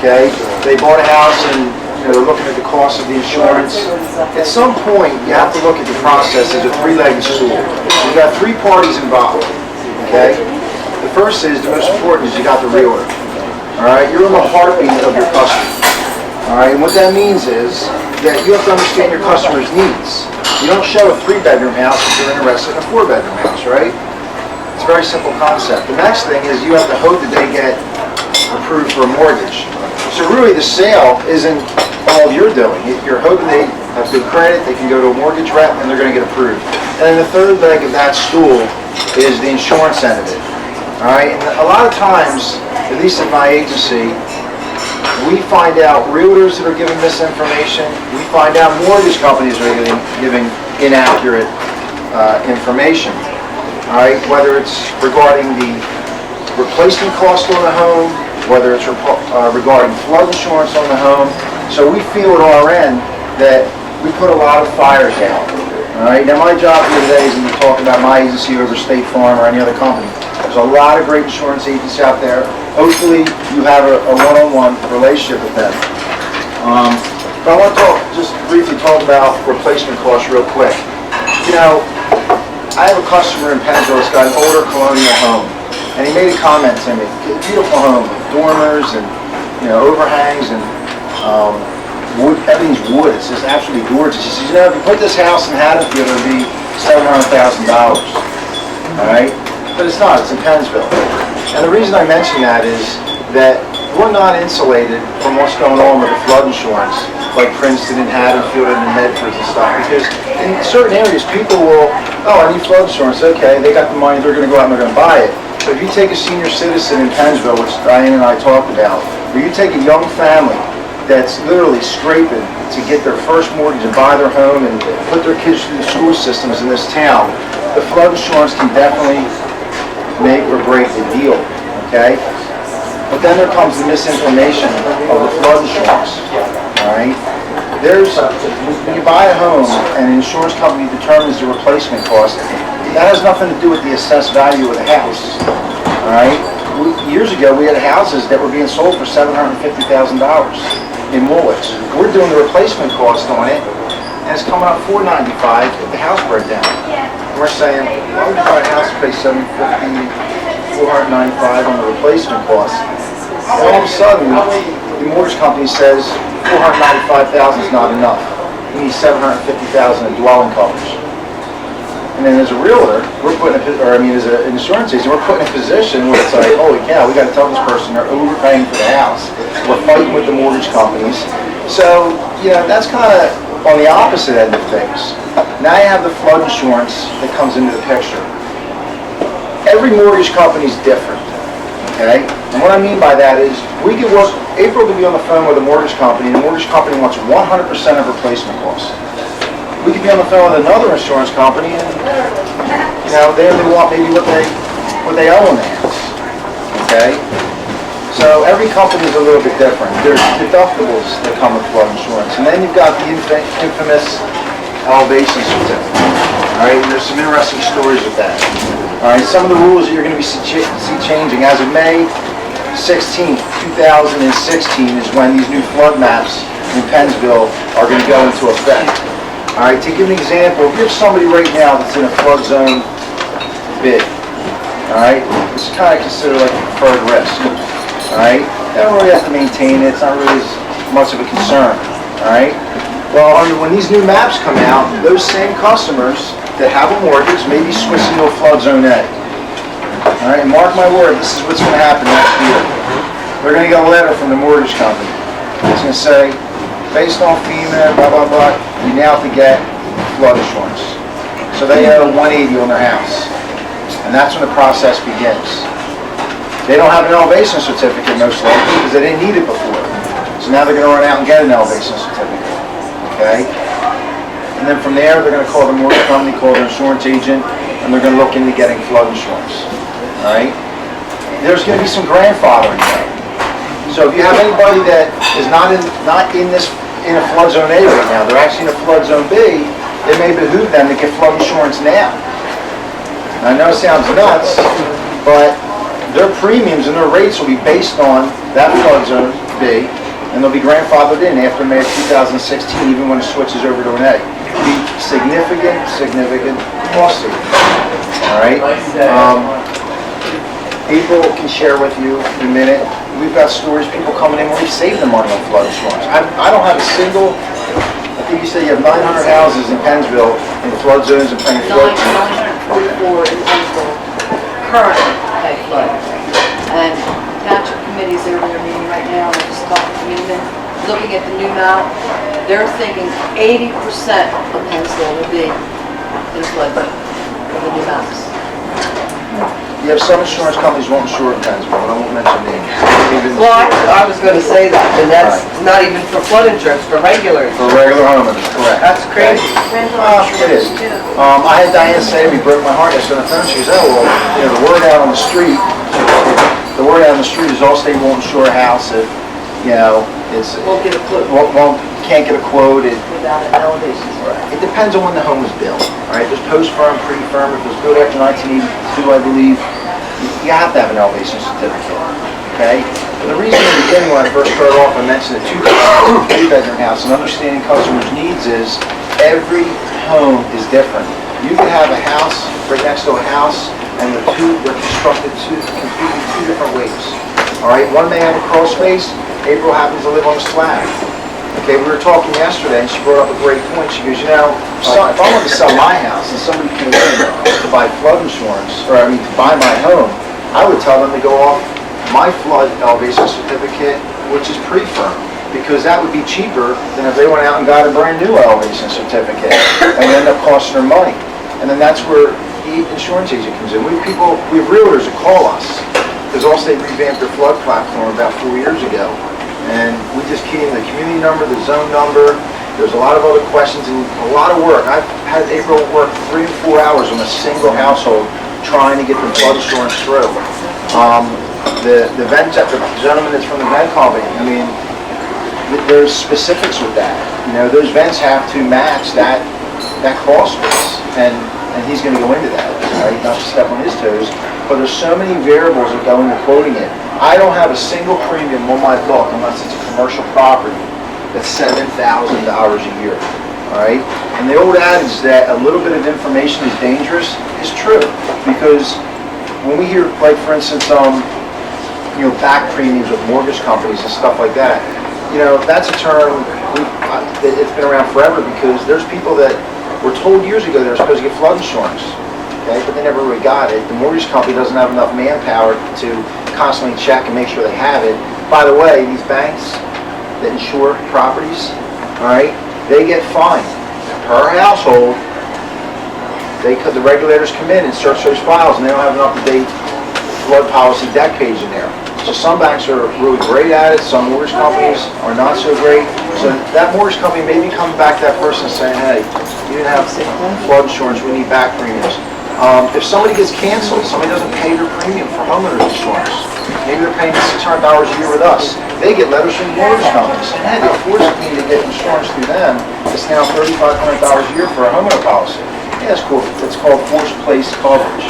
okay? They bought a house and they're looking at the cost of the insurance. At some point, you have to look at the process as a three-legged stool. You've got three parties involved, okay? The first is, the most important is you got the realtor. Alright? You're in the heartbeat of your customer. Alright? And what that means is that you have to understand your customer's needs. You don't show a 3-bedroom house if you're interested in a 4-bedroom house, right? It's a very simple concept. The next thing is you have to hope that they get approved for a mortgage. So really the sale isn't all you're doing. You're hoping they have good credit, they can go to a mortgage rep, and they're going to get approved. And then the third leg of that stool is the insurance end of it. Alright, and a lot of times, at least in my agency, we find out realtors that are giving misinformation, we find out mortgage companies are giving inaccurate information. Alright, whether it's regarding the replacement cost on the home, whether it's regarding flood insurance on the home. So we feel at our end that we put a lot of fires out. All right, now my job here today isn't to talk about my agency over State Farm or any other company. There's a lot of great insurance agents out there. Hopefully you have a one-on-one relationship with them. But I want to just briefly talk about replacement costs real quick. You know, I have a customer in Pennsville that's got an older colonial home, and he made a comment to me, beautiful home, dormers and, you know, overhangs and wood, everything's wood, it's just absolutely gorgeous. He says, you know, if you put this house in Haddonfield, it would be $700,000, all right? But it's not, it's in Pennsville. And the reason I mention that is that we're not insulated from what's going on with the flood insurance, like Princeton and Haddonfield and the Medfords and stuff, because in certain areas, people will, oh, I need flood insurance, okay, they got the money, they're gonna go out and they're gonna buy it. But if you take a senior citizen in Pennsville, which Diane and I talked about, or you take a young family that's literally scraping to get their first mortgage and buy their home and put their kids through the school systems in this town, the flood insurance can definitely make or break the deal, okay? But then there comes the misinformation of the flood insurance, all right? When you buy a home and an insurance company determines the replacement cost, that has nothing to do with the assessed value of the house, all right? Years ago, we had houses that were being sold for $750,000 in Woolwich. We're doing the replacement cost on it, and it's coming up $495 with the house breakdown. And we're saying, why would you buy a house and pay $750, $495 on the replacement cost? And all of a sudden, the mortgage company says $495,000 is not enough. You need $750,000 in dwelling coverage. And then as a realtor, as an insurance agent, we're put in a position where it's like, holy cow, we got to tell this person they're overpaying for the house. We're fighting with the mortgage companies. So, you know, that's kind of on the opposite end of things. Now you have the flood insurance that comes into the picture. Every mortgage company is different, okay? And what I mean by that is, April could be on the phone with a mortgage company, and the mortgage company wants 100% of replacement costs. We could be on the phone with another insurance company, and you know, they want maybe what they owe on the house. Okay? So every company is a little bit different. There's deductibles that come with flood insurance, and then you've got the infamous elevation certificate. All right, and there's some interesting stories with that. All right, some of the rules that you're going to see changing as of May 16th, 2016 is when these new flood maps in Pennsville are going to go into effect. All right, to give an example, if you have somebody right now that's in a flood zone bid, all right, it's kind of considered like a preferred risk, all right? They don't really have to maintain it, it's not really as much of a concern, all right? Well, when these new maps come out, those same customers that have a mortgage may be switching to a flood zone A. All right, and mark my word, this is what's going to happen next year. We're going to get a letter from the mortgage company. It's going to say, based on FEMA, blah, blah, blah, you now have to get flood insurance. So they owe $180 on their house. And that's when the process begins. They don't have an elevation certificate most likely because they didn't need it before. So now they're going to run out and get an elevation certificate. Okay? And then from there, they're going to call the mortgage company, call their insurance agent, and they're going to look into getting flood insurance. All right? There's going to be some grandfathering there. So if you have anybody that is not in a flood zone A right now, they're actually in a flood zone B, it may behoove them to get flood insurance now. I know it sounds nuts, but their premiums and their rates will be based on that flood zone B, and they'll be grandfathered in after May of 2016, even when it switches over to an A. It'll be significant cost savings. All right? April can share with you in a minute. We've got stories, people coming in where we save the money on flood insurance. I don't have a single, I think you said you have 900 houses in Pennsville in flood zones and paying flood.
944 in Pennsville currently pay flood. And township committees are in their meeting right now, and just talking to Newman, looking at the new map, they're thinking 80% of Pennsville will be in flood zone for the new maps.
You have some insurance companies won't insure in Pennsville, but I won't mention names.
Well, I was going to say that, and that's not even for flood insurance, for regular.
For regular homeowners, correct.
That's crazy.
It is. I had Diane say to me, broke my heart yesterday on the phone, she goes, oh, well, you know, the word out on the street the word out on the street is Allstate won't insure a house if, it's,
Won't get a clue
can't get a quote,
without an elevation.
it depends on when the home was built, all right? There's post-firm, pre-firm, if it was built after 1982, I believe, you have to have an elevation certificate, okay? And the reason in the beginning when I first started off, I mentioned a two-bedroom house, and understanding customers' needs is every home is different. You could have a house right next to a house, and they're constructed completely two different ways, all right? One may have a crawl space, April happens to live on a slab. Okay, we were talking yesterday, and she brought up a great point. She goes, if I wanted to sell my house and somebody came in to buy flood insurance, or to buy my home, I would tell them to go off my flood elevation certificate, which is pre-firm, because that would be cheaper than if they went out and got a brand new elevation certificate and would end up costing them money. And then that's where the insurance agent comes in. We have realtors that call us, because Allstate revamped their flood platform about 4 years ago. And we just key in the community number, the zone number. There's a lot of other questions and a lot of work. I've had April work 3 and 4 hours on a single household trying to get the flood insurance through. The gentleman that's from the vent company, there's specifics with that. Those vents have to match that crawl space, and he's going to go into that, right? Not to step on his toes. But there's so many variables that go into quoting it. I don't have a single premium on my book unless it's a commercial property that's $7,000 a year, all right? And the old adage that a little bit of information is dangerous is true, because when we hear, like for instance, back premiums with mortgage companies and stuff like that, that's a term it's been around forever, because there's people that were told years ago they're supposed to get flood insurance. Okay, but they never really got it. The mortgage company doesn't have enough manpower to constantly check and make sure they have it. By the way, these banks that insure properties, all right, they get fined per household. The regulators come in and search those files, and they don't have an up-to-date flood policy deck page in there. So some banks are really great at it. Some mortgage companies are not so great. So that mortgage company may be coming back to that person saying, hey, you didn't have flood insurance, we need back premiums. If somebody gets canceled, somebody doesn't pay their premium for homeowner's insurance, maybe they're paying $600 a year with us, they get letters from mortgage companies saying, hey, they're forcing me to get insurance through them. It's now $3,500 a year for a homeowner policy. Yeah, it's cool. It's called forced place coverage.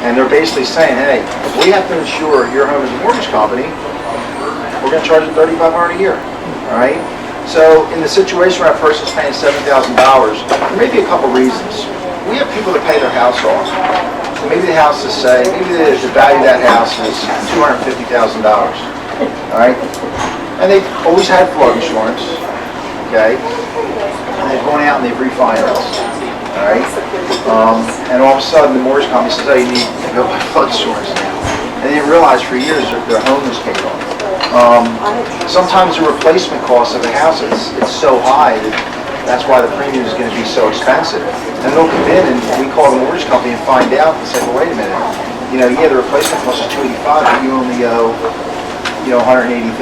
And they're basically saying, hey, if we have to insure your home as a mortgage company, we're going to charge you $3,500 a year, all right? So in the situation where a person's paying $7,000, there may be a couple reasons. We have people that pay their house off. So maybe the house is maybe the value of that house is $250,000, all right? And they've always had flood insurance, okay? And they've gone out and they've refinanced, all right? And all of a sudden the mortgage company says, oh, you need to go buy flood insurance now. And they didn't realize for years that their home was paid off. Sometimes the replacement cost of the house it's so high that that's why the premium is going to be so expensive. And they'll come in and we call the mortgage company and find out and say, well, wait a minute, the replacement cost is $285, but you only owe, $180,000.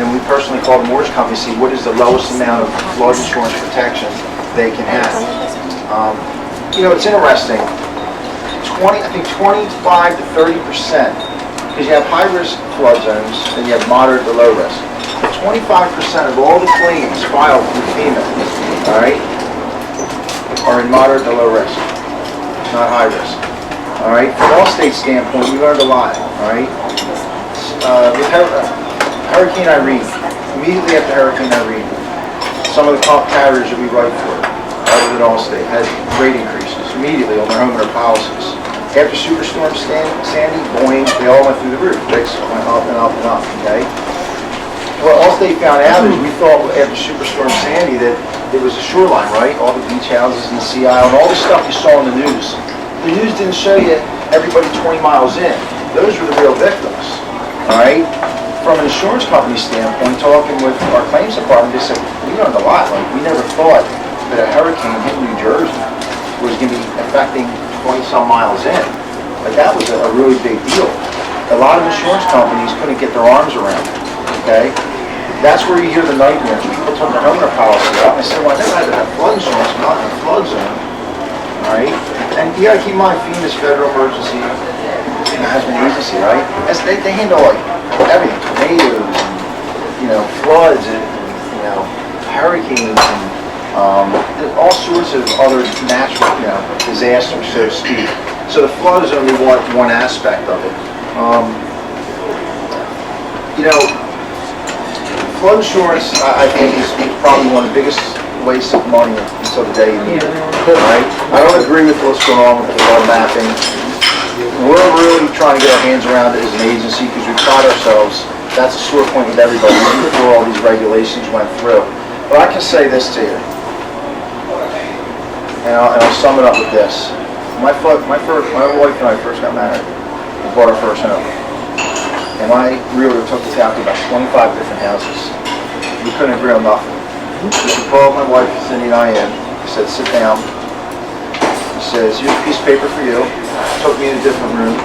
And we personally call the mortgage company to see what is the lowest amount of flood insurance protection they can have. It's interesting. I think 25 to 30%, because you have high-risk flood zones and you have moderate to low risk. 25% of all the claims filed through FEMA, all right, are in moderate to low risk, not high risk. All right, from Allstate's standpoint, we learned a lot. All right, with Hurricane Irene, immediately after Hurricane Irene, some of the top carriers that we write for, other than Allstate, had rate increases immediately on their homeowner policies. After Superstorm Sandy, boing, they all went through the roof. Rates went up and up and up. Okay. What Allstate found out is we thought after Superstorm Sandy that it was a shoreline, right? All the beach houses and the sea isle and all the stuff you saw in the news. The news didn't show you everybody 20 miles in. Those were the real victims, all right? From an insurance company standpoint, talking with our claims department, they said, we learned a lot. Like, we never thought that a hurricane hitting New Jersey was going to be affecting 20-some miles in. Like, that was a really big deal. A lot of insurance companies couldn't get their arms around it. Okay? That's where you hear the nightmares. People took their homeowner policy out and they said, well, I never had to have flood insurance, I'm not in a flood zone. Alright? And you gotta keep in mind, FEMA's federal emergency management agency, right? They handle like everything, tornadoes, and, floods, and, hurricanes, and all sorts of other natural, disasters, so to speak. So the flood is only one aspect of it. Flood insurance, I think, is probably one of the biggest wastes of money until the day you need it. Right? I don't agree with what's going on with the water mapping. We're really trying to get our hands around it as an agency because we pride ourselves. That's a sore point with everybody. Before all these regulations went through. But I can say this to you, and I'll sum it up with this. My wife and I first got married. We bought our first home. And my realtor took us out to about 25 different houses. We couldn't agree on nothing. She called my wife, Cindy, and I in. He said, sit down. He says, here's a piece of paper for you. Took me in a different room.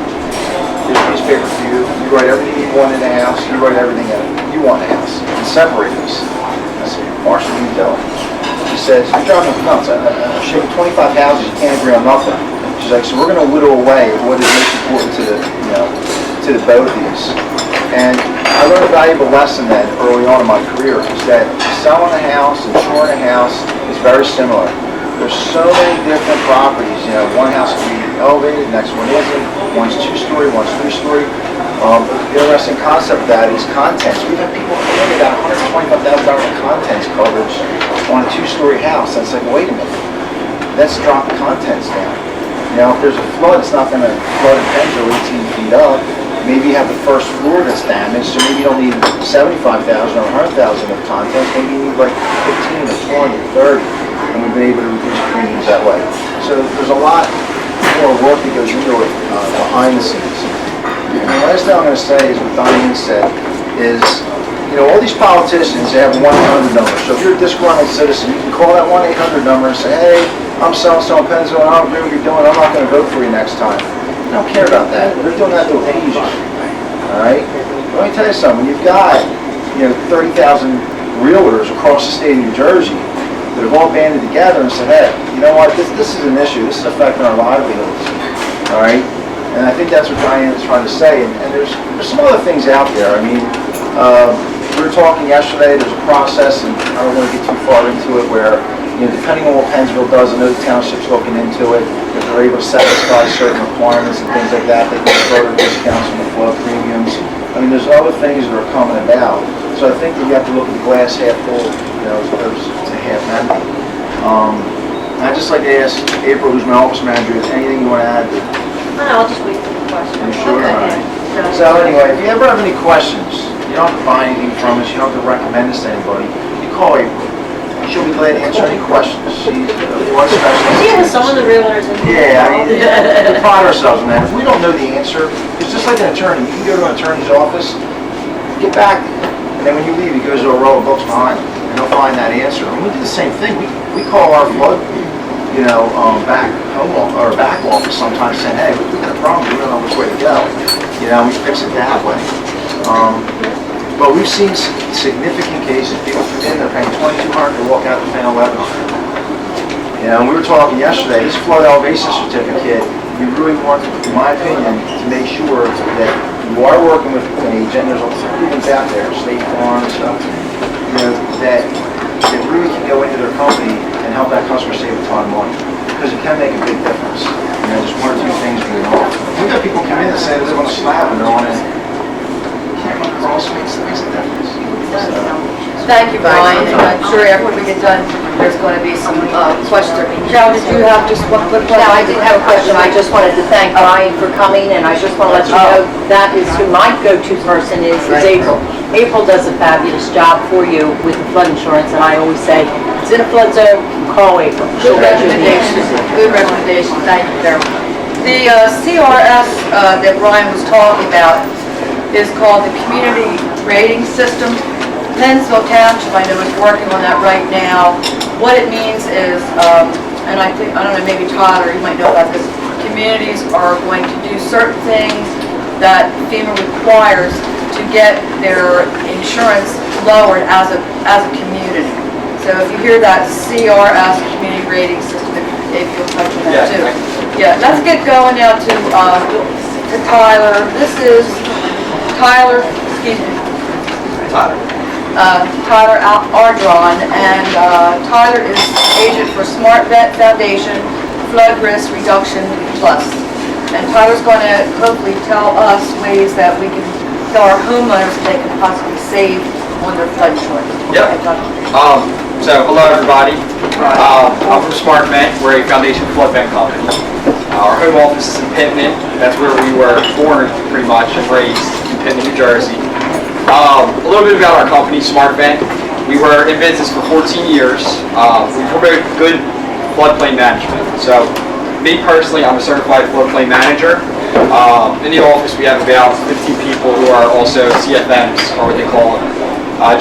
Here's a piece of paper for you. You write everything you want in the house. You write everything you want in the house. And separate us. I said, Marcia, what are you doing? She says, you're driving me nuts. I'm showing 25 houses. You can't agree on nothing. She's like, so we're going to whittle away what is most important to the both of these. And I learned a valuable lesson then early on in my career is that selling a house, insuring a house is very similar. There's so many different properties. One house can be elevated, next one isn't. One's 2-story, one's 3-story. The interesting concept of that is contents. We've had people that got $125,000 in contents coverage on a 2-story house. That's like, wait a minute, let's drop the contents down. If there's a flood, it's not going to flood a Pennsville 18 feet up. Maybe you have the first floor that's damaged, so maybe you don't need 75,000 or 100,000 of contents. Maybe you need like 15 or 20 or 30, and we've been able to reduce premiums that way. So there's a lot more work that goes into it behind the scenes. And the last thing I'm going to say is what Diane said is, all these politicians, they have a 1-800 number. So if you're a disgruntled citizen, you can call that 1-800 number and say, hey, I'm selling Pennsville, and I don't agree with what you're doing, I'm not going to vote for you next time. I don't care about that. They're doing that to appease you. All right? Let me tell you something. You've got, 30,000 realtors across the state of New Jersey that have all banded together and said, hey, you know what, this is an issue. This is affecting our livelihoods. All right? And I think that's what Diane is trying to say. And there's some other things out there. I mean, we were talking yesterday, there's a process, and I don't want to get too far into it, where, depending on what Pennsville does, I know the township's looking into it, if they're able to satisfy certain requirements and things like that, they can further discounts on the flood premiums. I mean, there's other things that are coming about. So I think that you have to look at the glass half full, as opposed to half empty. I'd just like to ask April, who's my office manager, is anything you want to add?
No, I'll just wait for the question.
You sure? All right. So anyway, if you ever have any questions, you don't have to buy anything from us, you don't have to recommend us to anybody, you call April. She'll be glad to answer any questions. She's a flood specialist.
Yeah, some of the realtors.
Yeah, I mean, we pride ourselves on that. If we don't know the answer, it's just like an attorney. You can go to an attorney's office, get back, and then when you leave, he goes to a row of books behind him, and he'll find that answer. And we do the same thing. We call our flood, back office sometimes saying, hey, we got a problem. We don't know which way to go. We fix it that way. But we've seen significant cases. People come in, they're paying $2,200 to walk out, they're paying $1,100. And we were talking yesterday, this flood elevation certificate, we really want, in my opinion, to make sure that you are working with an agent. There's a lot of agents out there, State Farm and stuff, that really can go into their company and help that customer save a ton of money. Because it can make a big difference. There's one or two things being off. We've got people come in and say they live on a slab and they're on a cross makes a difference.
Thank you, Brian, and I'm sure after we get done, there's going to be some questions. Carol, did you have just one quick question?
No, I didn't have a question. I just wanted to thank Brian for coming, and I just want to let you know that is who my go-to person is April. April does a fabulous job for you with the flood insurance, and I always say, if it's in a flood zone, call April.
Good recommendation. Good recommendation. Thank you, Carol. The CRS that Brian was talking about is called the Community Rating System. Pennsville Township, I know, is working on that right now. What it means is, and I don't know, maybe Tyler, you might know about this, communities are going to do certain things that FEMA requires to get their insurance lowered as a community. So if you hear that CRS Community Rating System, if you'll touch on that too. Yeah, let's get going now to to Tyler. This is Tyler, excuse me. Tyler Ardron, and Tyler is agent for Smart Vet Foundation Flood Risk Reduction Plus. And Tyler's going to hopefully tell us ways that we can tell our homeowners that they can possibly save on their flood insurance.
Yep. So hello everybody. I'm from Smart Vet. We're a foundation flood vet company. Our home office is in Pittman. That's where we were born pretty much and raised, in Pittman, New Jersey. A little bit about our company, Smart Vet. We were in business for 14 years. We promote good floodplain management. So me personally, I'm a certified floodplain manager. In the office we have about 15 people who are also CFMs, or what they call it.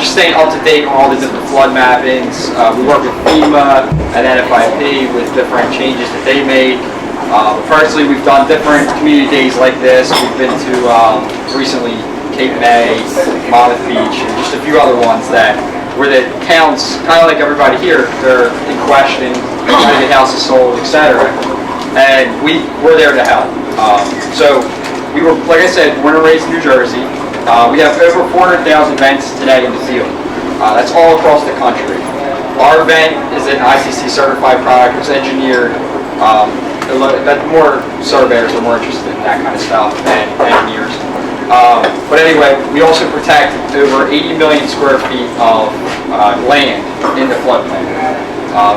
Just staying up to date on all the different flood mappings. We work with FEMA and NFIP with different changes that they made. Personally, we've done different community days like this. We've been to recently Cape May, Monmouth Beach, and just a few other ones that where the towns, kind of like everybody here, they're in question, trying to get houses sold, etc. And we're there to help. So we were, like I said, born and raised in New Jersey. We have over 400,000 vents today in the field. That's all across the country. Our vent is an ICC certified product. It's engineered. More surveyors are more interested in that kind of stuff than engineers. But anyway, we also protect over 80 million square feet of land in the floodplain.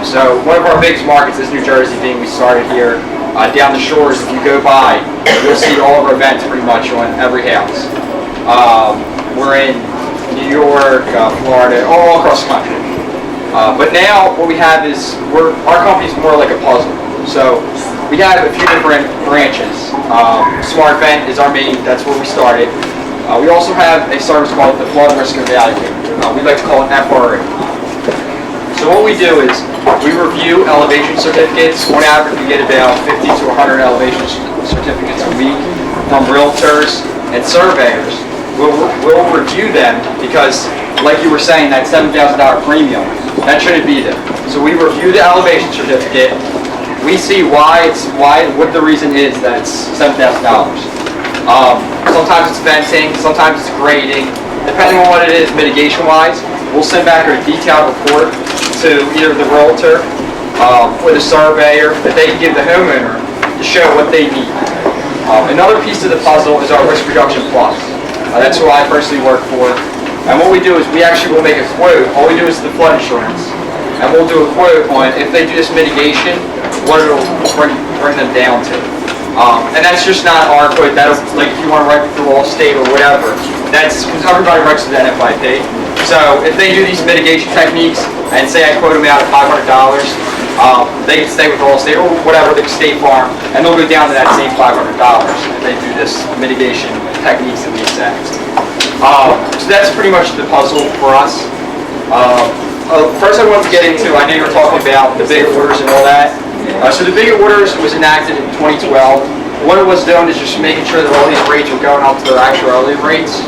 So one of our biggest markets is New Jersey, being we started here. Down the shores, if you go by, you'll see all of our vents pretty much on every house. We're in New York, Florida, all across the country. But now what we have is, our company's more like a puzzle. So we have a few different branches. Smart Vet is our main, that's where we started. We also have a service called the Flood Risk Evaluator. We like to call it FRE. So what we do is we review elevation certificates. On average, we get about 50 to 100 elevation certificates a week from realtors and surveyors. We'll review them because, like you were saying, that $7,000 premium, that shouldn't be there. So we review the elevation certificate. We see what the reason is that it's $7,000. Sometimes it's fencing, sometimes it's grading. Depending on what it is, mitigation-wise, we'll send back a detailed report to either the realtor or the surveyor that they can give the homeowner to show what they need. Another piece of the puzzle is our Risk Reduction Plus. That's who I personally work for. And what we do is we actually will make a quote. All we do is the flood insurance. And we'll do a quote on if they do this mitigation, what it'll bring them down to. And that's just not our quote. That's like if you want to write through Allstate or whatever. That's because everybody writes to the NFIP. So if they do these mitigation techniques and say I quote them out at $500, they can stay with Allstate or whatever, the State Farm, and they'll go down to that same $500 if they do this mitigation techniques that we exact. So that's pretty much the puzzle for us. First I wanted to get into, I know you were talking about the big orders and all that. So the big orders was enacted in 2012. What it was doing is just making sure that all these rates were going up to their actual rates.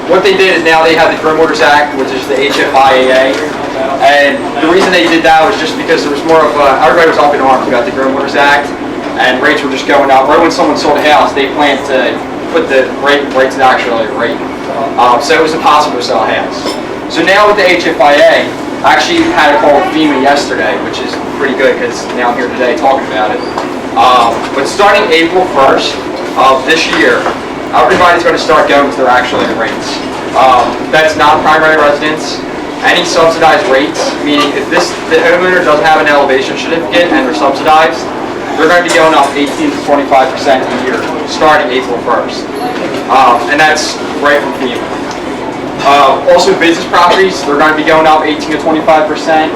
What they did is now they have the Grim Orders Act, which is the HFIAA. And the reason they did that was just because there was more of everybody was up in arms about the Grim Orders Act, and rates were just going up. Right when someone sold a house, they planned to put the rate to the actual rate. So it was impossible to sell a house. So now with the HFIA, I actually had a call with FEMA yesterday, which is pretty good because now I'm here today talking about it. But starting April 1st of this year, everybody's going to start going to their actual rates. That's not primary residence. Any subsidized rates, meaning if the homeowner doesn't have an elevation certificate and they're subsidized, they're going to be going up 18 to 25% a year starting April 1st. And that's right from FEMA. Also business properties, they're going to be going up 18 to 25%.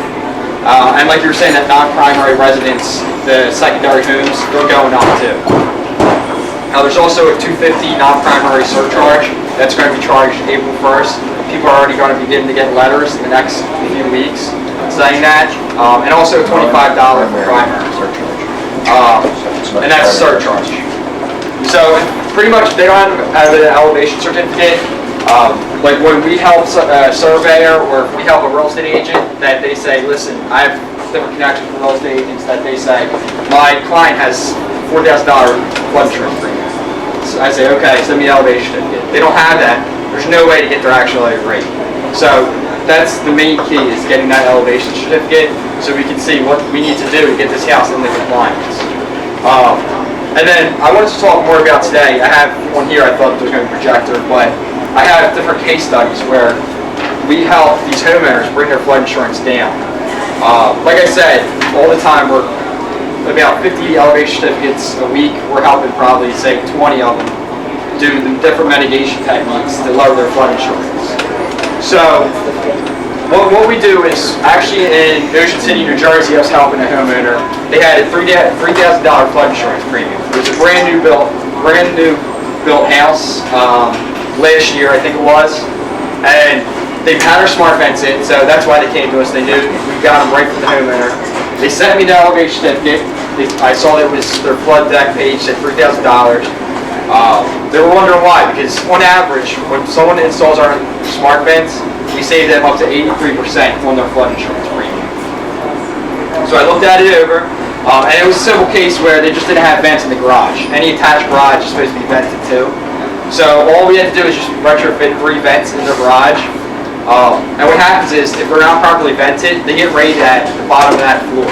And like you were saying, that non-primary residence, the secondary homes, they're going up too. Now there's also a $250 non-primary surcharge that's going to be charged April 1st. People are already going to begin to get letters in the next few weeks saying that. And also a $25 for primary surcharge. And that's a surcharge. So pretty much they don't have an elevation certificate. Like when we help a surveyor or if we help a real estate agent, that they say, listen, I have different connections with real estate agents that they say, my client has $4,000 flood insurance premium. So I say, okay, send me the elevation certificate. They don't have that. There's no way to get their actual rate. So that's the main key, is getting that elevation certificate so we can see what we need to do to get this house into compliance. And then I wanted to talk more about today. I have one here, I thought there was going to be a projector, but I have different case studies where we help these homeowners bring their flood insurance down. Like I said, all the time we're about 50 elevation certificates a week. We're helping probably, say, 20 of them do the different mitigation techniques to lower their flood insurance. So what we do is, actually in Ocean City, New Jersey, I was helping a homeowner. They had a $3,000 flood insurance premium. It was a brand new built house last year, I think it was, and they've had our smart fence in, so that's why they came to us. They knew we got them right from the homeowner. They sent me the elevation certificate. I saw that it was their flood deck page said $3,000. They were wondering why, because on average, when someone installs our smart fence, we save them up to 83% on their flood insurance premium. So I looked at it over, and it was a simple case where they just didn't have vents in the garage. Any attached garage is supposed to be vented too. So all we had to do is just retrofit 3 vents in their garage. And what happens is, if they're not properly vented, they get rated at the bottom of that floor.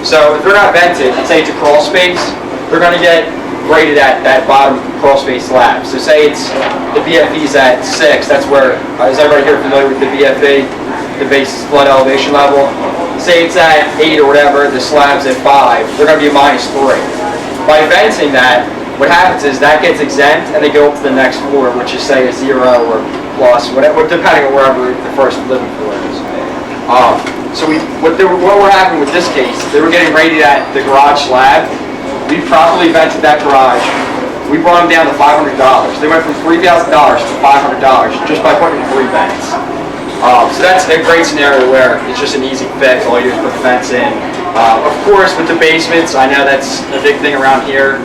So if they're not vented, and say it's a crawl space, they're going to get rated at that bottom crawl space slab. So say it's the BFE's at 6, that's where, is everybody here familiar with the BFE, the base flood elevation level? Say it's at 8 or whatever, the slab's at 5, they're going to be a -3. By venting that, what happens is that gets exempt and they go up to the next floor, which is say a 0 or plus, whatever, depending on wherever the first living floor is. So what were happening with this case, they were getting rated at the garage slab. We properly vented that garage. We brought them down to $500. They went from $3,000 to $500 just by putting 3 vents. So that's a great scenario where it's just an easy fix. All you do is put the vents in. Of course, with the basements, I know that's a big thing around here.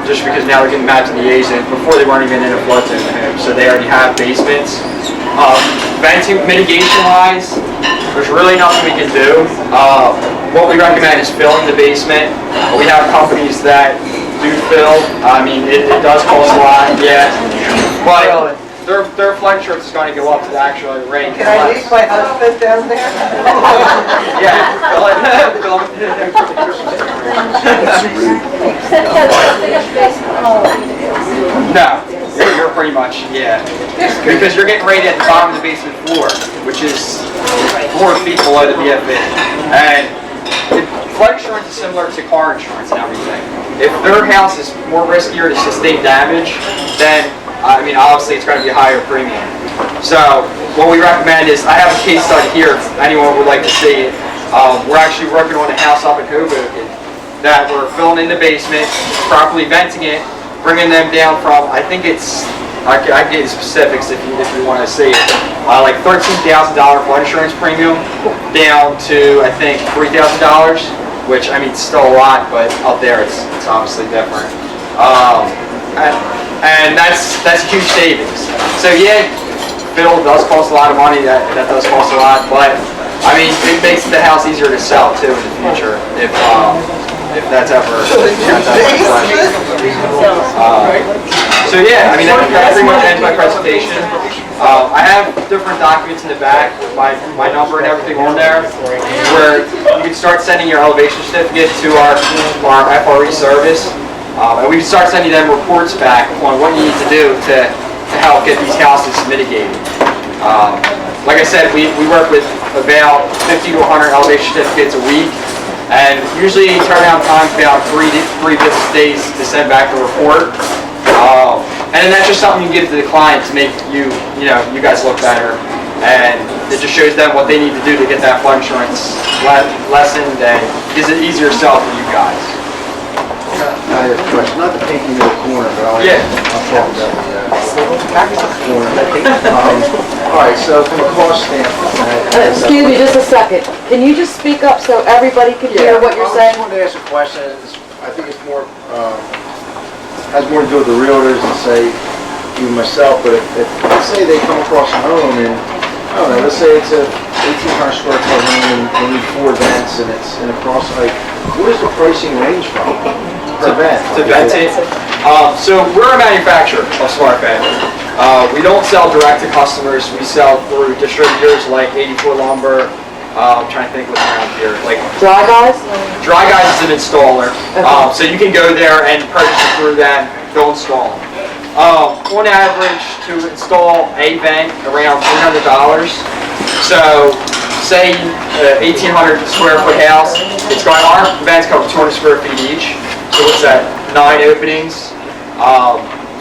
Just because now they're getting mapped to the agent. Before they weren't even in a flood zone, so they already have basements. Venting mitigation-wise, there's really nothing we can do. What we recommend is filling the basement. We have companies that do fill. I mean, it does cost a lot, yeah. But their flood insurance is going to go up to the actual rate.
Can I leave my husband down there?
Yeah, fill it. No, you're pretty much, yeah. Because you're getting rated at the bottom of the basement floor, which is 4 feet below the BFE. And flood insurance is similar to car insurance and everything. If their house is more riskier to sustain damage, then, I mean, obviously it's going to be a higher premium. So what we recommend is, I have a case study here if anyone would like to see it. We're actually working on a house up in Hoboken that we're filling in the basement, properly venting it, bringing them down from, I think it's, I can get the specifics if you want to see it, like $13,000 flood insurance premium down to, I think, $3,000, which, I mean, it's still a lot, but up there it's obviously different. And that's huge savings. So yeah, fill does cost a lot of money, that does cost a lot, but I mean, it makes the house easier to sell too in the future if that's ever so yeah, I mean, that pretty much ends my presentation. I have different documents in the back with my number and everything on there, where you can start sending your elevation certificate to our FRE service. And we start sending them reports back on what you need to do to help get these houses mitigated. Like I said, we work with about 50 to 100 elevation certificates a week, and usually turnaround time is about 3 business days to send back the report. And that's just something you give to the client to make you guys look better, and it just shows them what they need to do to get that flood insurance lessened, and gives it easier sell for you guys.
I have a question, not to paint you in the corner, but I'll talk about the corner. All right, so from a cost standpoint.
Excuse me just a second. Can you just speak up so everybody can hear what you're saying?
I just wanted to ask a question. I think it's more, has more to do with the realtors than say, even myself, but if let's say they come across a home and, I don't know, let's say it's a 1,800 square foot home and they need 4 vents and it's in a cross, like, what does the pricing range from per vent?
To vent it. So we're a manufacturer of smart vent. We don't sell direct to customers. We sell through distributors like 84 Lumber. I'm trying to think what's around here. Like
Dry Guys?
Dry Guys is an installer. So you can go there and purchase it through them. They'll install them. On average, to install a vent, around $300. So say 1,800 square foot house, it's going, our vents cover 200 square feet each. So what's that, 9 openings?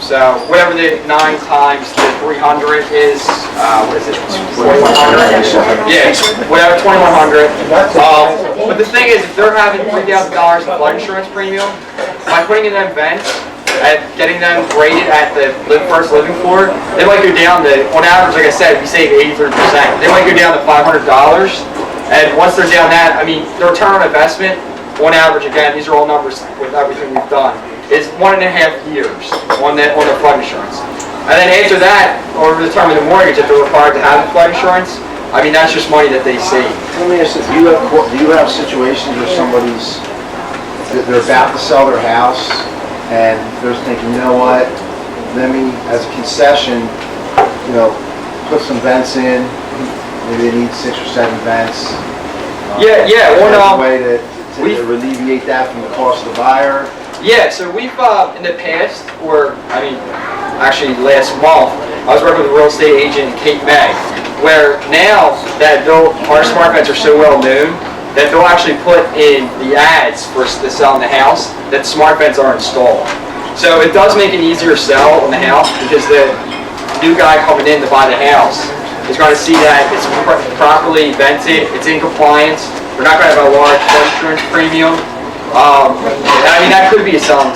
So whatever the 9 times the 300 is, what is it, 2,100? Yeah, whatever, 2,100. But the thing is, if they're having $3,000 in flood insurance premium, by putting in them vents, and getting them rated at the first living floor, they might go down to, on average, like I said, we save 83%. They might go down to $500. And once they're down that, I mean, the return on investment, on average, again, these are all numbers with everything we've done, is 1.5 years on the flood insurance. And then after that, over the term of the mortgage, if they're required to have flood insurance, I mean, that's just money that they save.
Let me ask you, do you have situations where somebody's, they're about to sell their house and they're thinking, you know what, let me, as a concession, you know, put some vents in, maybe they need 6 or 7 vents.
Yeah.
As a way to alleviate that from the cost of the buyer.
Yeah, so we've, in the past, or, I mean, actually last month, I was working with a real estate agent in Cape May, where now that our smart vents are so well known, that they'll actually put in the ads for selling the house that smart vents are installed. So it does make an easier sell on the house because the new guy coming in to buy the house is going to see that it's properly vented, it's in compliance, we're not going to have a large flood insurance premium. I mean, that could be a selling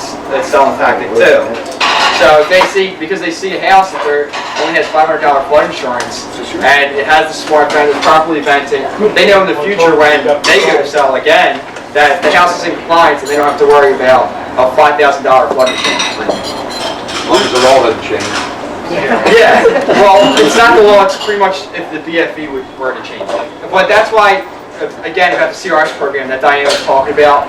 tactic too. So if they see, because they see a house that only has $500 flood insurance and it has the smart vent, it's properly vented, they know in the future when they go to sell again that the house is in compliance and they don't have to worry about a $5,000 flood insurance premium.
As long as the law doesn't change.
Yeah, well, it's not the law, it's pretty much if the BFE were to change it. But that's why, again, about the CRS program that Diane was talking about,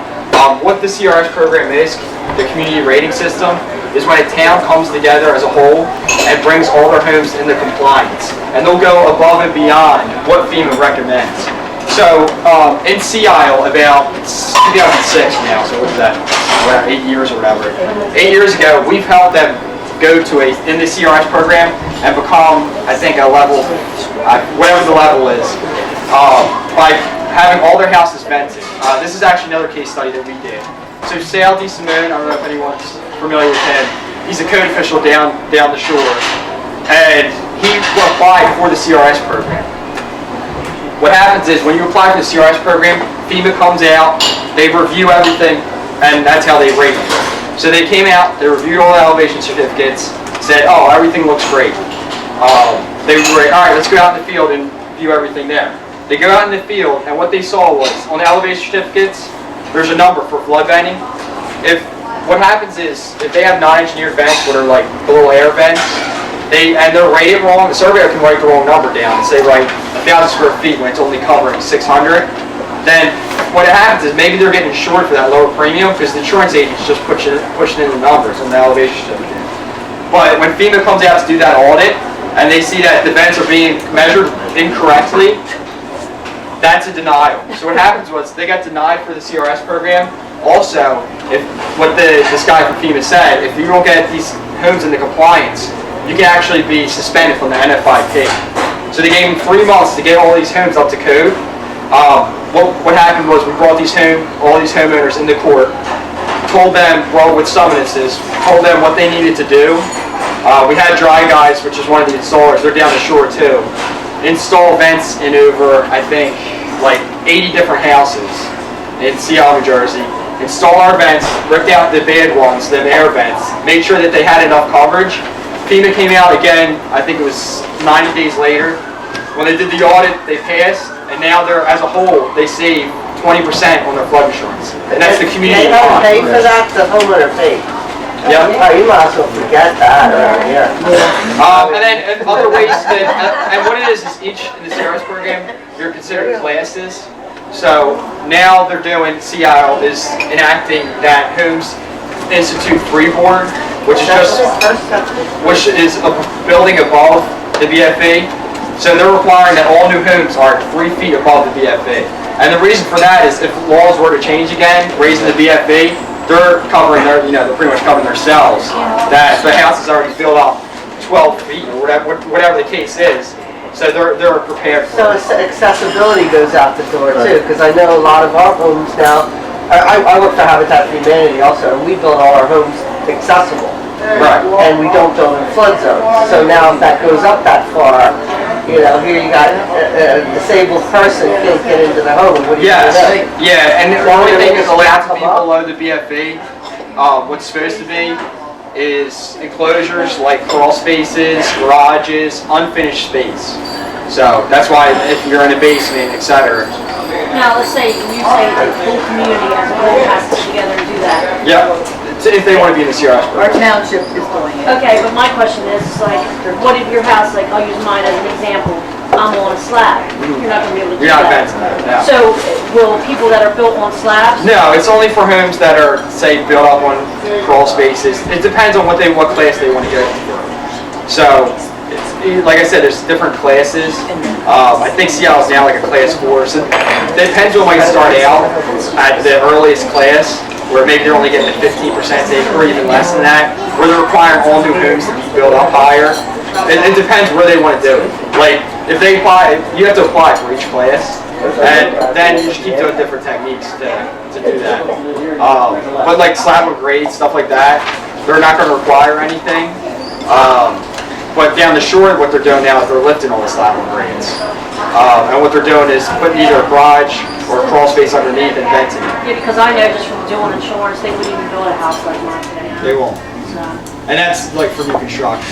what the CRS program is, the community rating system, is when a town comes together as a whole and brings all their homes into compliance. And they'll go above and beyond what FEMA recommends. So in Sea Isle, about 2006 now, so what's that, around 8 years or whatever. 8 years ago, we've helped them go to in the CRS program and become, I think, a level, whatever the level is, by having all their houses vented. This is actually another case study that we did. So Sal DeSimone, I don't know if anyone's familiar with him, he's a code official down the shore, and he applied for the CRS program. What happens is when you apply for the CRS program, FEMA comes out, they review everything, and that's how they rate it. So they came out, they reviewed all the elevation certificates, said, oh, everything looks great. They were like, all right, let's go out in the field and view everything there. They go out in the field, and what they saw was, on the elevation certificates, there's a number for flood venting. What happens is, if they have non-engineered vents, what are like the little air vents, and they're rated wrong, the surveyor can write the wrong number down and say, like, 1,000 square feet when it's only covering 600, then what happens is maybe they're getting insured for that lower premium because the insurance agent's just pushing in the numbers on the elevation certificate. But when FEMA comes out to do that audit, and they see that the vents are being measured incorrectly, that's a denial. So what happens was they got denied for the CRS program. Also, if what this guy from FEMA said, if you don't get these homes into compliance, you can actually be suspended from the NFIP. So they gave him 3 months to get all these homes up to code. What happened was we brought all these homeowners into court, told them, well, with summonses, told them what they needed to do. We had Dry Guys, which is one of the installers, they're down the shore too, install vents in over, I think, like 80 different houses in Sea Isle, New Jersey. Install our vents, ripped out the bad ones, the air vents, made sure that they had enough coverage. FEMA came out again, I think it was 90 days later. When they did the audit, they passed, and now they're, as a whole, they save 20% on their flood insurance. And that's the community.
They don't pay for that, the homeowner pays.
Yeah.
Oh, you might as well forget that around here.
And then other ways and what it is each in the CRS program, you're considering classes. So now they're doing, Seattle is enacting that Homes Institute Freeboard, which is a building above the BFE. So they're requiring that all new homes are 3 feet above the BFE. And the reason for that is if laws were to change again, raising the BFE, they're covering their, they're pretty much covering themselves. That if the house is already built up 12 feet or whatever the case is, so they're prepared for it.
So accessibility goes out the door too, because I know a lot of our homes now, I work for Habitat for Humanity also, and we build all our homes accessible.
Right.
And we don't build in flood zones. So now if that goes up that far, here you got a disabled person can't get into the home. What do you
Yes,
do?
yeah, and the only thing is allowed to be below the BFE. What's supposed to be is enclosures like crawl spaces, garages, unfinished space. So that's why if you're in a basement, etc.
Now, let's say, you say the whole community as a whole has to get together and do that.
Yeah, if they want to be in the CRS
Our
program.
township is doing it.
Okay, but my question is, like, what if your house, like, I'll use mine as an example, I'm on a slab, you're not gonna be able to do
You're not
that.
fencing that, no.
So, will people that are built on slabs?
No, it's only for homes that are, say, built up on crawl spaces. It depends on what class they want to go for. So, like I said, there's different classes. I think Seattle's now like a class 4. So it depends on when you start out at the earliest class, where maybe they're only getting a 15% take or even less than that, where they're requiring all new homes to be built up higher. It depends where they want to do it. Like, if they apply, you have to apply for each class, and then you just keep doing different techniques to do that. But like slab and grade, stuff like that, they're not going to require anything. But down the shore, what they're doing now is they're lifting all the slab and grades. And what they're doing is putting either a garage or a crawl space underneath and venting it.
Yeah, because I know just from doing insurance, they wouldn't even build a house like mine today.
They won't.
So,
And that's like for new construction.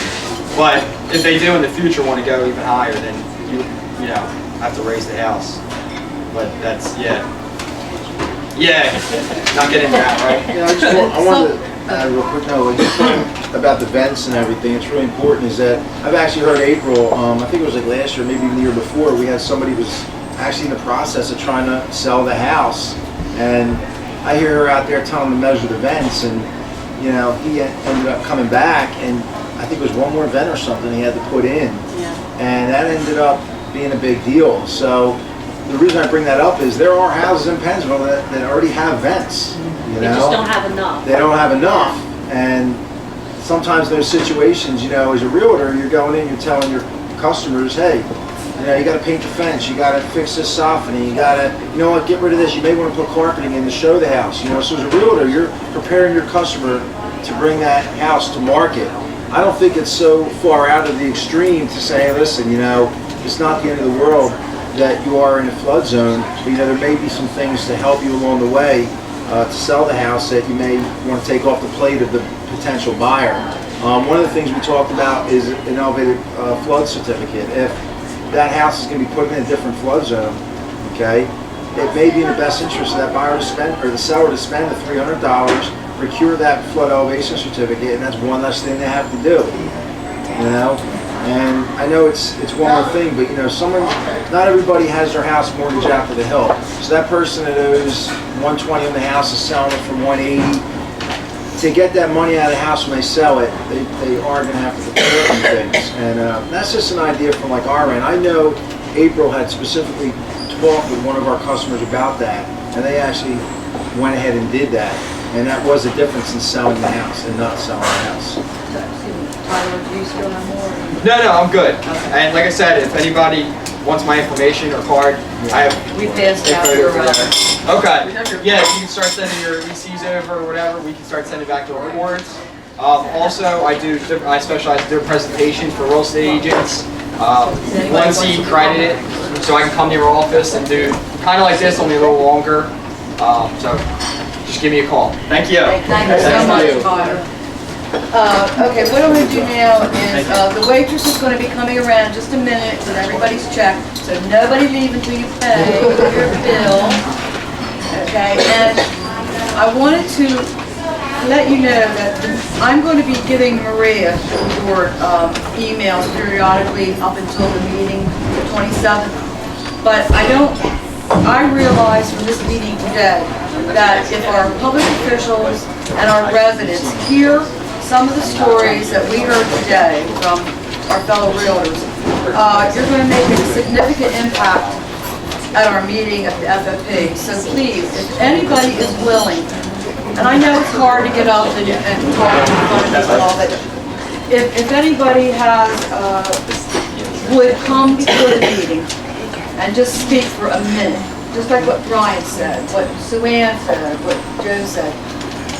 But if they do in the future want to go even higher, then you have to raise the house. But that's, yeah, not getting into that, right?
I wanted to add a real quick note about the vents and everything. It's really important is that I've actually heard April, I think it was like last year, maybe even the year before, we had somebody who was actually in the process of trying to sell the house. And I hear her out there telling him to measure the vents, and he ended up coming back, and I think it was one more vent or something he had to put in. And that ended up being a big deal. So the reason I bring that up is there are houses in Pennsville that already have vents.
they just don't have enough.
They don't have enough. And sometimes those situations, as a realtor, you're going in, you're telling your customers, hey, you got to paint the fence, you got to fix this softening, you got to, get rid of this. You may want to put carpeting in to show the house. So as a realtor, you're preparing your customer to bring that house to market. I don't think it's so far out of the extreme to say, hey, listen, it's not the end of the world that you are in a flood zone, but there may be some things to help you along the way to sell the house that you may want to take off the plate of the potential buyer. One of the things we talked about is an elevated flood certificate. If that house is going to be put in a different flood zone, okay, it may be in the best interest of that buyer to spend, or the seller to spend the $300, procure that flood elevation certificate, and that's one less thing they have to do. And I know it's one more thing, but not everybody has their house mortgaged out to the hill. So that person that owes $120 on the house is selling it for $180. To get that money out of the house when they sell it, they are going to have to prepare some things. And that's just an idea from like our end. I know April had specifically talked with one of our customers about that, and they actually went ahead and did that. And that was the difference in selling the house and not selling the house.
Tyler, do you still have more?
No, I'm good. And like I said, if anybody wants my information or card, I have.
We passed out your,
Okay. Yeah, you can start sending your ECs over or whatever. We can start sending back to our boards. Also, I specialize in doing presentations for real estate agents. 1C accredited, so I can come to your office and do kind of like this, only a little longer. So just give me a call. Thank you.
Thank you so much, Tyler. Okay, what I'm going to do now is the waitress is going to be coming around just a minute with everybody's check, so nobody leave until you pay your bill. Okay, and I wanted to let you know that I'm going to be giving Maria your emails periodically up until the meeting, the 27th. But I realize from this meeting today that if our public officials and our residents hear some of the stories that we heard today from our fellow realtors, you're going to make a significant impact at our meeting at the FFP. So please, if anybody is willing, and I know it's hard to get up and talk in front of people and all, but if anybody would come before the meeting and just speak for a minute, just like what Brian said, what Sue Ann said, what Joe said.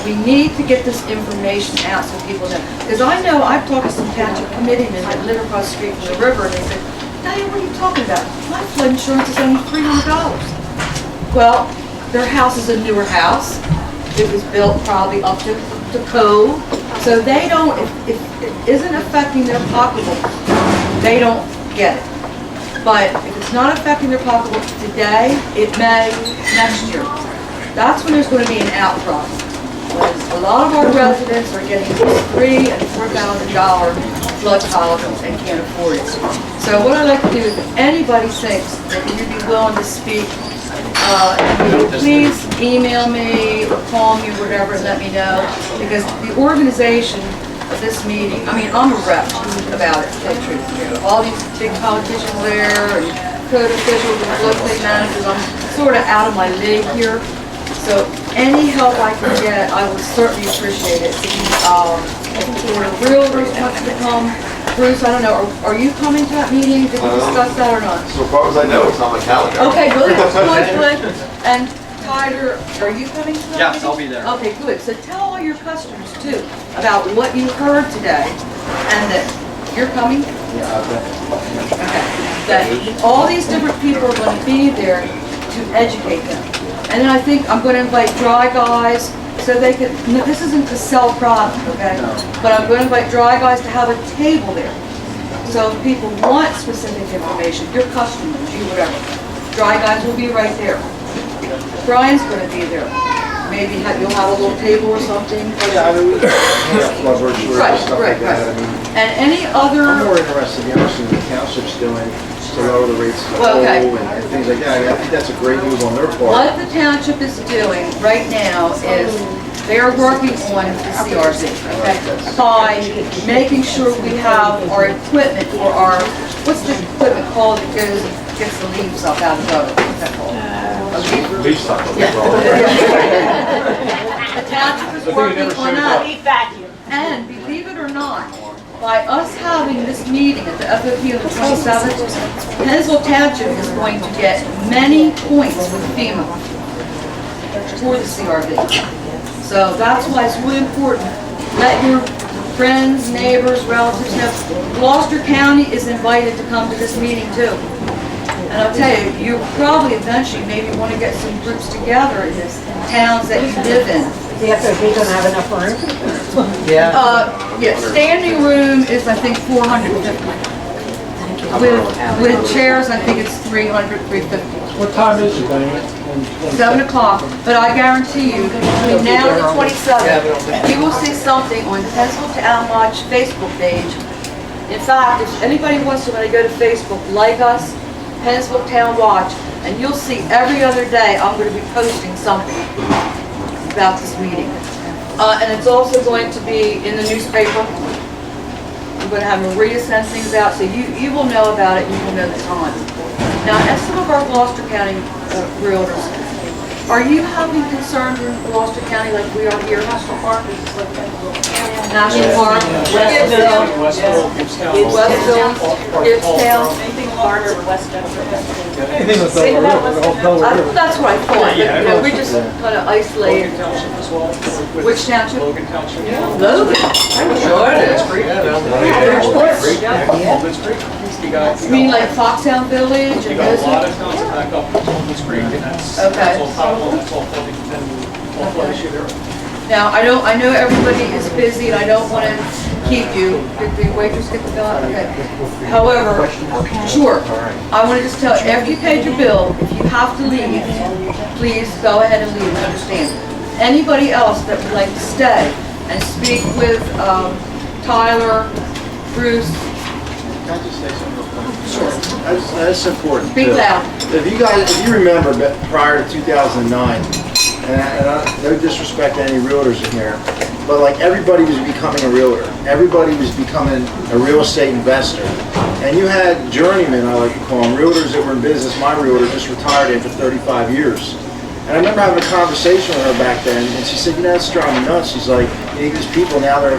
We need to get this information out so people know. Because I know I've talked to some township committeemen that live across the street from the river, and they said, Diane, what are you talking about? My flood insurance is only $300. Well, their house is a newer house. It was built probably up to code. So they don't, if it isn't affecting their pocketbook, they don't get it. But if it's not affecting their pocketbook today, it may next year. That's when there's going to be an outcry. A lot of our residents are getting $3,000 and $4,000 flood policies and can't afford it. So what I'd like to do is, if anybody thinks that you'd be willing to speak, please email me or call me or whatever and let me know. Because the organization of this meeting, I mean, I'm a rep about it, to tell you the truth. All these big politicians there and code officials and floodplain managers, I'm sort of out of my league here. So any help I can get, I would certainly appreciate it. For realtors wants to come, Bruce, I don't know, are you coming to that meeting? Did we discuss that or not?
So far as I know, it's on my calendar.
Okay, good, good. And Tyler, are you coming to that
Yes,
meeting?
I'll be there.
Okay, good. So tell all your customers too about what you heard today and that you're coming. Okay. That all these different people are going to be there to educate them. And then I think I'm going to invite Dry Guys so they can, this isn't to sell product, okay? But I'm going to invite Dry Guys to have a table there. So if people want specific information, your customers, you whatever, Dry Guys will be right there. Brian's going to be there. Maybe you'll have a little table or something.
Yeah, I mean, flood brochures and stuff like that. I mean,
And any other...
I'm more interested, honestly, in the township's doing to lower the rates of
Well, okay.
coal and things like that. I mean, I think that's a great move on their part.
What the township is doing right now is they are working on the CRC, okay? By making sure we have our equipment for our, what's the equipment called that goes and gets the leaves up out of the gutter? What's that called?
Leaf sucker.
The township is working on that. And believe it or not, by us having this meeting at the FOP on the 27th, Pennsville Township is going to get many points with FEMA for the CRV. So that's why it's really important. Let your friends, neighbors, relatives know. Gloucester County is invited to come to this meeting too. And I'll tell you, you probably eventually maybe want to get some groups together in this towns that you live in.
The FOP don't have enough room?
Yeah, standing room is, I think, 450. With chairs, I think it's 300, 350.
What time is it, Diane?
7 o'clock, but I guarantee you, between now and the 27th, you will see something on Pennsville Town Watch Facebook page. In fact, if anybody wants to, when they go to Facebook, like us, Pennsville Town Watch, and you'll see every other day I'm going to be posting something about this meeting. And it's also going to be in the newspaper. I'm going to have Maria send things out, so you will know about it, and you will know the time. Now, as some of our Gloucester County realtors, are you having concerns in Gloucester County like we are here? National Park? National Park? Westville? Gibbstown?
Anything larger, West
Anything with Delaware.
That's what I thought, but, you know, we just kind of isolated.
Township as well.
Which township?
Logan Township.
Logan? I'm sure it is.
Holman's Creek. You got,
You mean like Foxtown Village
you
and
got a
those?
lot of towns that back up to Holman's Creek, and that's
Okay.
all potable, that's all flooding, and all flood issue there.
Now, I know everybody is busy and I don't want to keep you. Did the waitress get the bill? Okay. However, sure, I want to just tell you, after you paid your bill, if you have to leave, please go ahead and leave, understand. anybody else that would like to stay and speak with Tyler, Bruce,
Can I just say something real quick? Sure. That's important.
speak
too.
loud.
If you remember prior to 2009, no disrespect to any realtors in here, but like everybody was becoming a realtor. Everybody was becoming a real estate investor. And you had journeymen, I like to call them, realtors that were in business. My realtor just retired after 35 years. And I remember having a conversation with her back then, and she said, you know, that's driving me nuts. She's like, you know, these people now, they're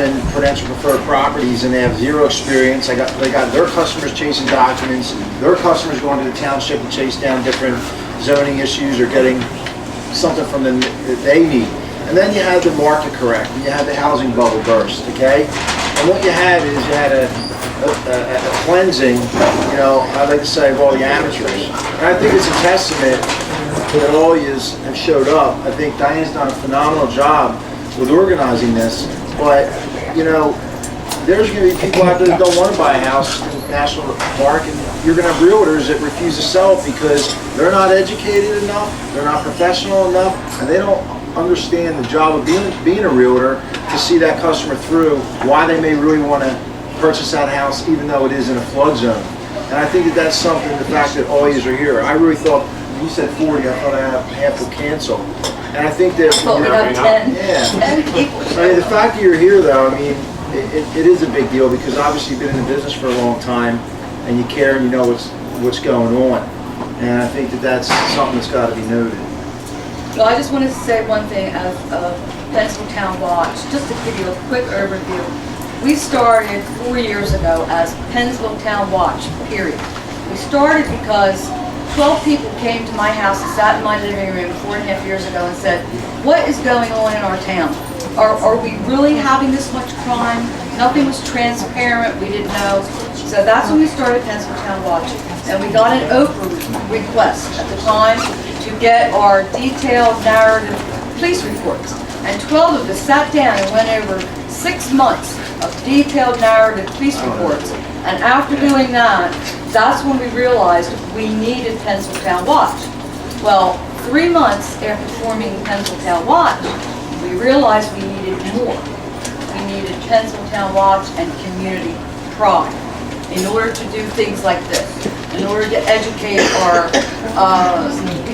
in Prudential Preferred Properties, and they have zero experience. They got their customers chasing documents, their customers going to the township to chase down different zoning issues or getting something from them that they need. And then you had the market correct, and you had the housing bubble burst, okay? And what you had is you had a cleansing, you know, I like to say, of all the amateurs. And I think it's a testament that all you have showed up. I think Diane's done a phenomenal job with organizing this, but, you know, there's going to be people out there that don't want to buy a house in the National Park, and you're going to have realtors that refuse to sell it because they're not educated enough, they're not professional enough, and they don't understand the job of being a realtor to see that customer through, why they may really want to purchase that house even though it is in a flood zone. And I think that that's something, the fact that all yous are here. I really thought, you said 40, I thought I had half will cancel. And I think that...
But we have 10.
Yeah.
10 people.
I mean, the fact that you're here though, I mean, it is a big deal because obviously you've been in the business for a long time and you care and you know what's going on. And I think that that's something that's got to be noted.
Well, I just wanted to say one thing as a Pensacola Town Watch, just to give you a quick overview. We started 4 years ago as Pensacola Town Watch, period. We started because 12 people came to my house and sat in my living room 4.5 years ago and said, what is going on in our town? Are we really having this much crime? Nothing was transparent, we didn't know. So that's when we started Pensacola Town Watch. And we got an Oprah request at the time to get our detailed narrative police reports. And 12 of us sat down and went over 6 months of detailed narrative police reports. And after doing that, that's when we realized we needed Pensacola Town Watch. Well, 3 months after forming Pensacola Town Watch, we realized we needed more. We needed Pensacola Town Watch and community pride in order to do things like this, in order to educate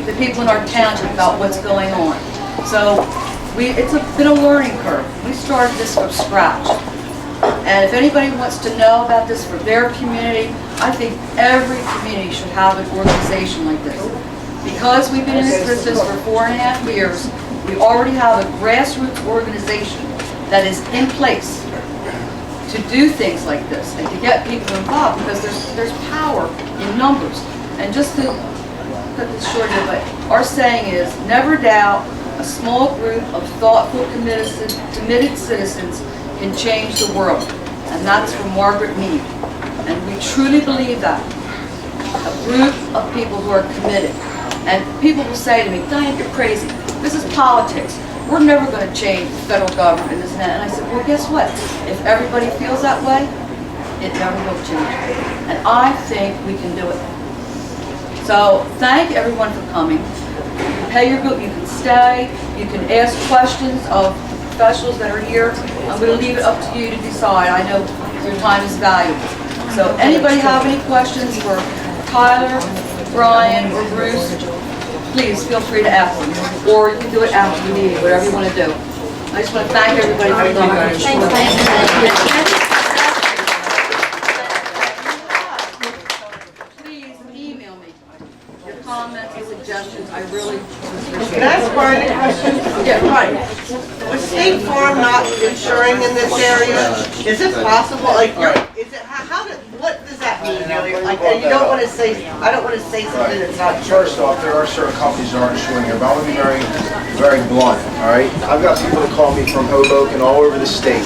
the people in our township about what's going on. So it's been a learning curve. We started this from scratch. And if anybody wants to know about this for their community, I think every community should have an organization like this. Because we've been in this business for 4.5 years, we already have a grassroots organization that is in place to do things like this and to get people involved because there's power in numbers. And just to cut this short here, but our saying is, never doubt a small group of thoughtful, committed citizens can change the world. And that's from Margaret Mead. And we truly believe that. A group of people who are committed. And people will say to me, Diane, you're crazy. This is politics. We're never going to change the federal government and this and that. And I said, well, guess what? If everybody feels that way, it never will change. And I think we can do it. So thank everyone for coming. You can pay your bill, you can stay, you can ask questions of the professionals that are here. I'm going to leave it up to you to decide. I know your time is valuable. So anybody have any questions for Tyler, Brian, or Bruce? Please feel free to ask them, or you can do it after the meeting, whatever you want to do. I just want to thank everybody for coming. Please email me your comments and suggestions. I really appreciate
Can I ask Brian a question?
it. Yeah, right.
Was State Farm not insuring in this area? Is it possible, like, what does that mean, really? Like, and you don't want to say, I don't want to say something that's not true.
First off, there are certain companies that aren't insuring here, but I'm going to be very, very blunt, all right? I've got people that call me from Hoboken all over the state.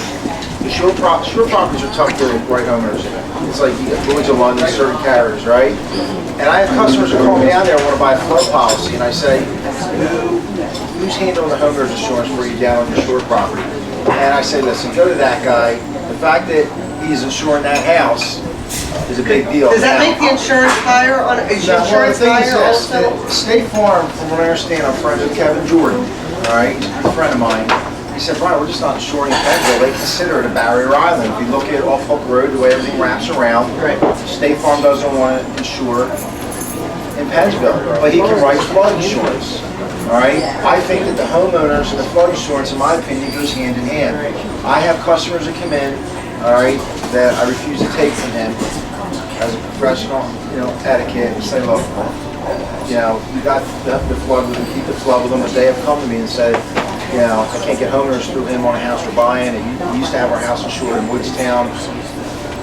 The shore properties are tough to write homeowners in. It's like you get Lloyd's of London, certain carriers, right? And I have customers that call me down there and want to buy a flood policy, and I say, who's handling the homeowner's insurance for you down on your shore property? And I say, listen, go to that guy. The fact that he's insuring that house is a big deal.
Does that
Now,
make the insurance higher on, is your
now, one of
insurance
the things is
higher
this,
also?
that State Farm, from what I understand, I'm friends with Kevin Jordan, all right, a friend of mine. He said, Brian, we're just not insuring Pennsville. They consider it a barrier island. If you look at off Hook Road, the way everything wraps around, State Farm doesn't want to insure in Pennsville, but he can write flood insurance, all right? I think that the homeowners and the flood insurance, in my opinion, goes hand in hand. I have customers that come in, all right, that I refuse to take from him as a professional, etiquette, and say, look, you got the flood with them, keep the flood with them, but they have come to me and said, I can't get homeowners through him on a house we're buying, and we used to have our house insured in Woodstown.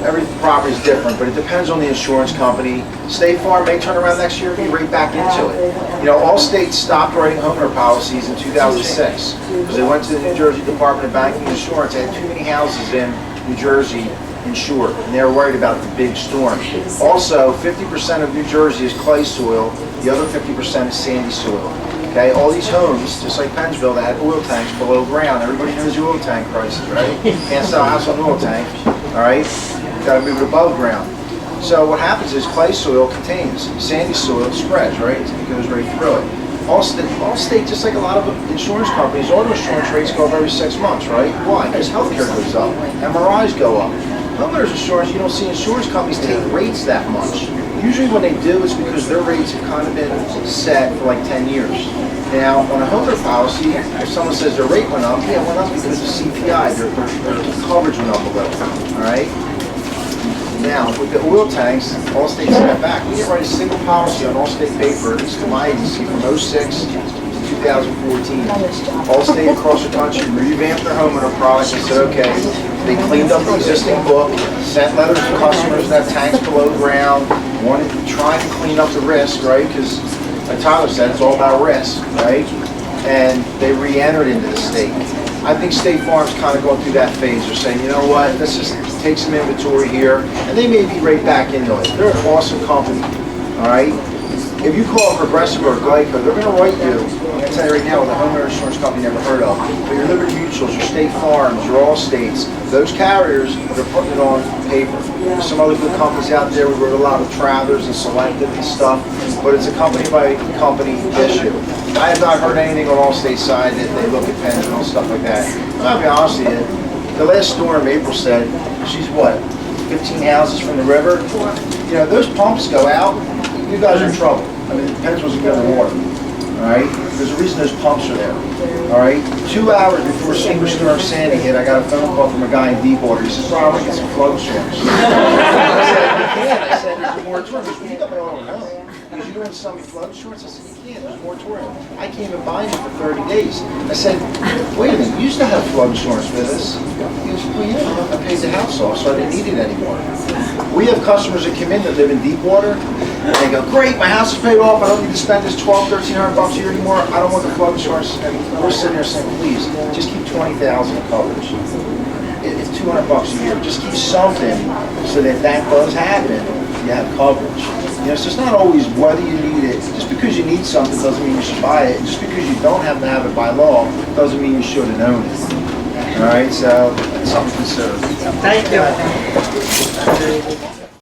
Every property is different, but it depends on the insurance company. State Farm may turn around next year and be right back into it. Allstate stopped writing homeowner policies in 2006 because they went to the New Jersey Department of Banking and Insurance. They had too many houses in New Jersey insured, and they were worried about the big storm. Also, 50% of New Jersey is clay soil, the other 50% is sandy soil. Okay, all these homes, just like Pennsville, that had oil tanks below ground. Everybody knows the oil tank prices, right? Can't sell a house on oil tank, all right? Got to move it above ground. So what happens is clay soil contains, sandy soil spreads, right? It goes right through it. Allstate, just like a lot of insurance companies, auto insurance rates go up every 6 months, right? Why? Because healthcare goes up, MRIs go up. Homeowners insurance, you don't see insurance companies take rates that much. Usually when they do, it's because their rates have kind of been set for like 10 years. Now, on a homeowner policy, if someone says their rate went up, yeah, it went up because of CPI, their coverage went up a little, all right? Now, with the oil tanks, Allstate stepped back. We didn't write a single policy on Allstate paper, at least in my agency, from 06 to 2014. Allstate across the country revamped their homeowner product and said, okay, they cleaned up the existing book, sent letters to customers that have tanks below ground, wanted to try and clean up the risk, right? Because, like Tyler said, it's all about risk, right? And they re-entered into the state. I think State Farm's kind of going through that phase. They're saying, you know what, let's just take some inventory here, and they may be right back into it. They're an awesome company, all right? If you call Progressive or Geico, they're going to write you, I'm going to tell you right now, with a homeowner insurance company you never heard of, but your Liberty Mutuals, your State Farms, your Allstates, those carriers, they're putting it on paper. There's some other good companies out there. We wrote a lot of Travelers and Selective and stuff, but it's a company by company issue. I have not heard anything on Allstate's side that they look at pension and stuff like that. I'm going to be honest with you, the last storm, April said, she's what, 15 houses from the river? Those pumps go out, you guys are in trouble. I mean, Pennsylvania's going to water, all right? There's a reason those pumps are there, all right? 2 hours before Superstorm Sandy hit, I got a phone call from a guy in Deepwater. He says, Brian, I'm going to get some flood insurance. I said, there's a moratorium. He goes, well, you don't know. Because you don't sell me flood insurance? I said, you can't, there's a moratorium. I can't even bind you for 30 days. I said, wait a minute, you used to have flood insurance with us. He goes, well, yeah, I paid the house off, so I didn't need it anymore. We have customers that come in that live in Deepwater, and they go, great, my house is paid off, I don't need to spend this $1,200, $1,300 a year anymore, I don't want the flood insurance, and we're sitting there saying, please, just keep $20,000 of coverage. It's $200 a year, just keep something so that that does happen, you have coverage. So it's not always whether you need it. Just because you need something doesn't mean you should buy it. Just because you don't have to have it by law doesn't mean you shouldn't own it. All right, so it's something to consider.
Thank you.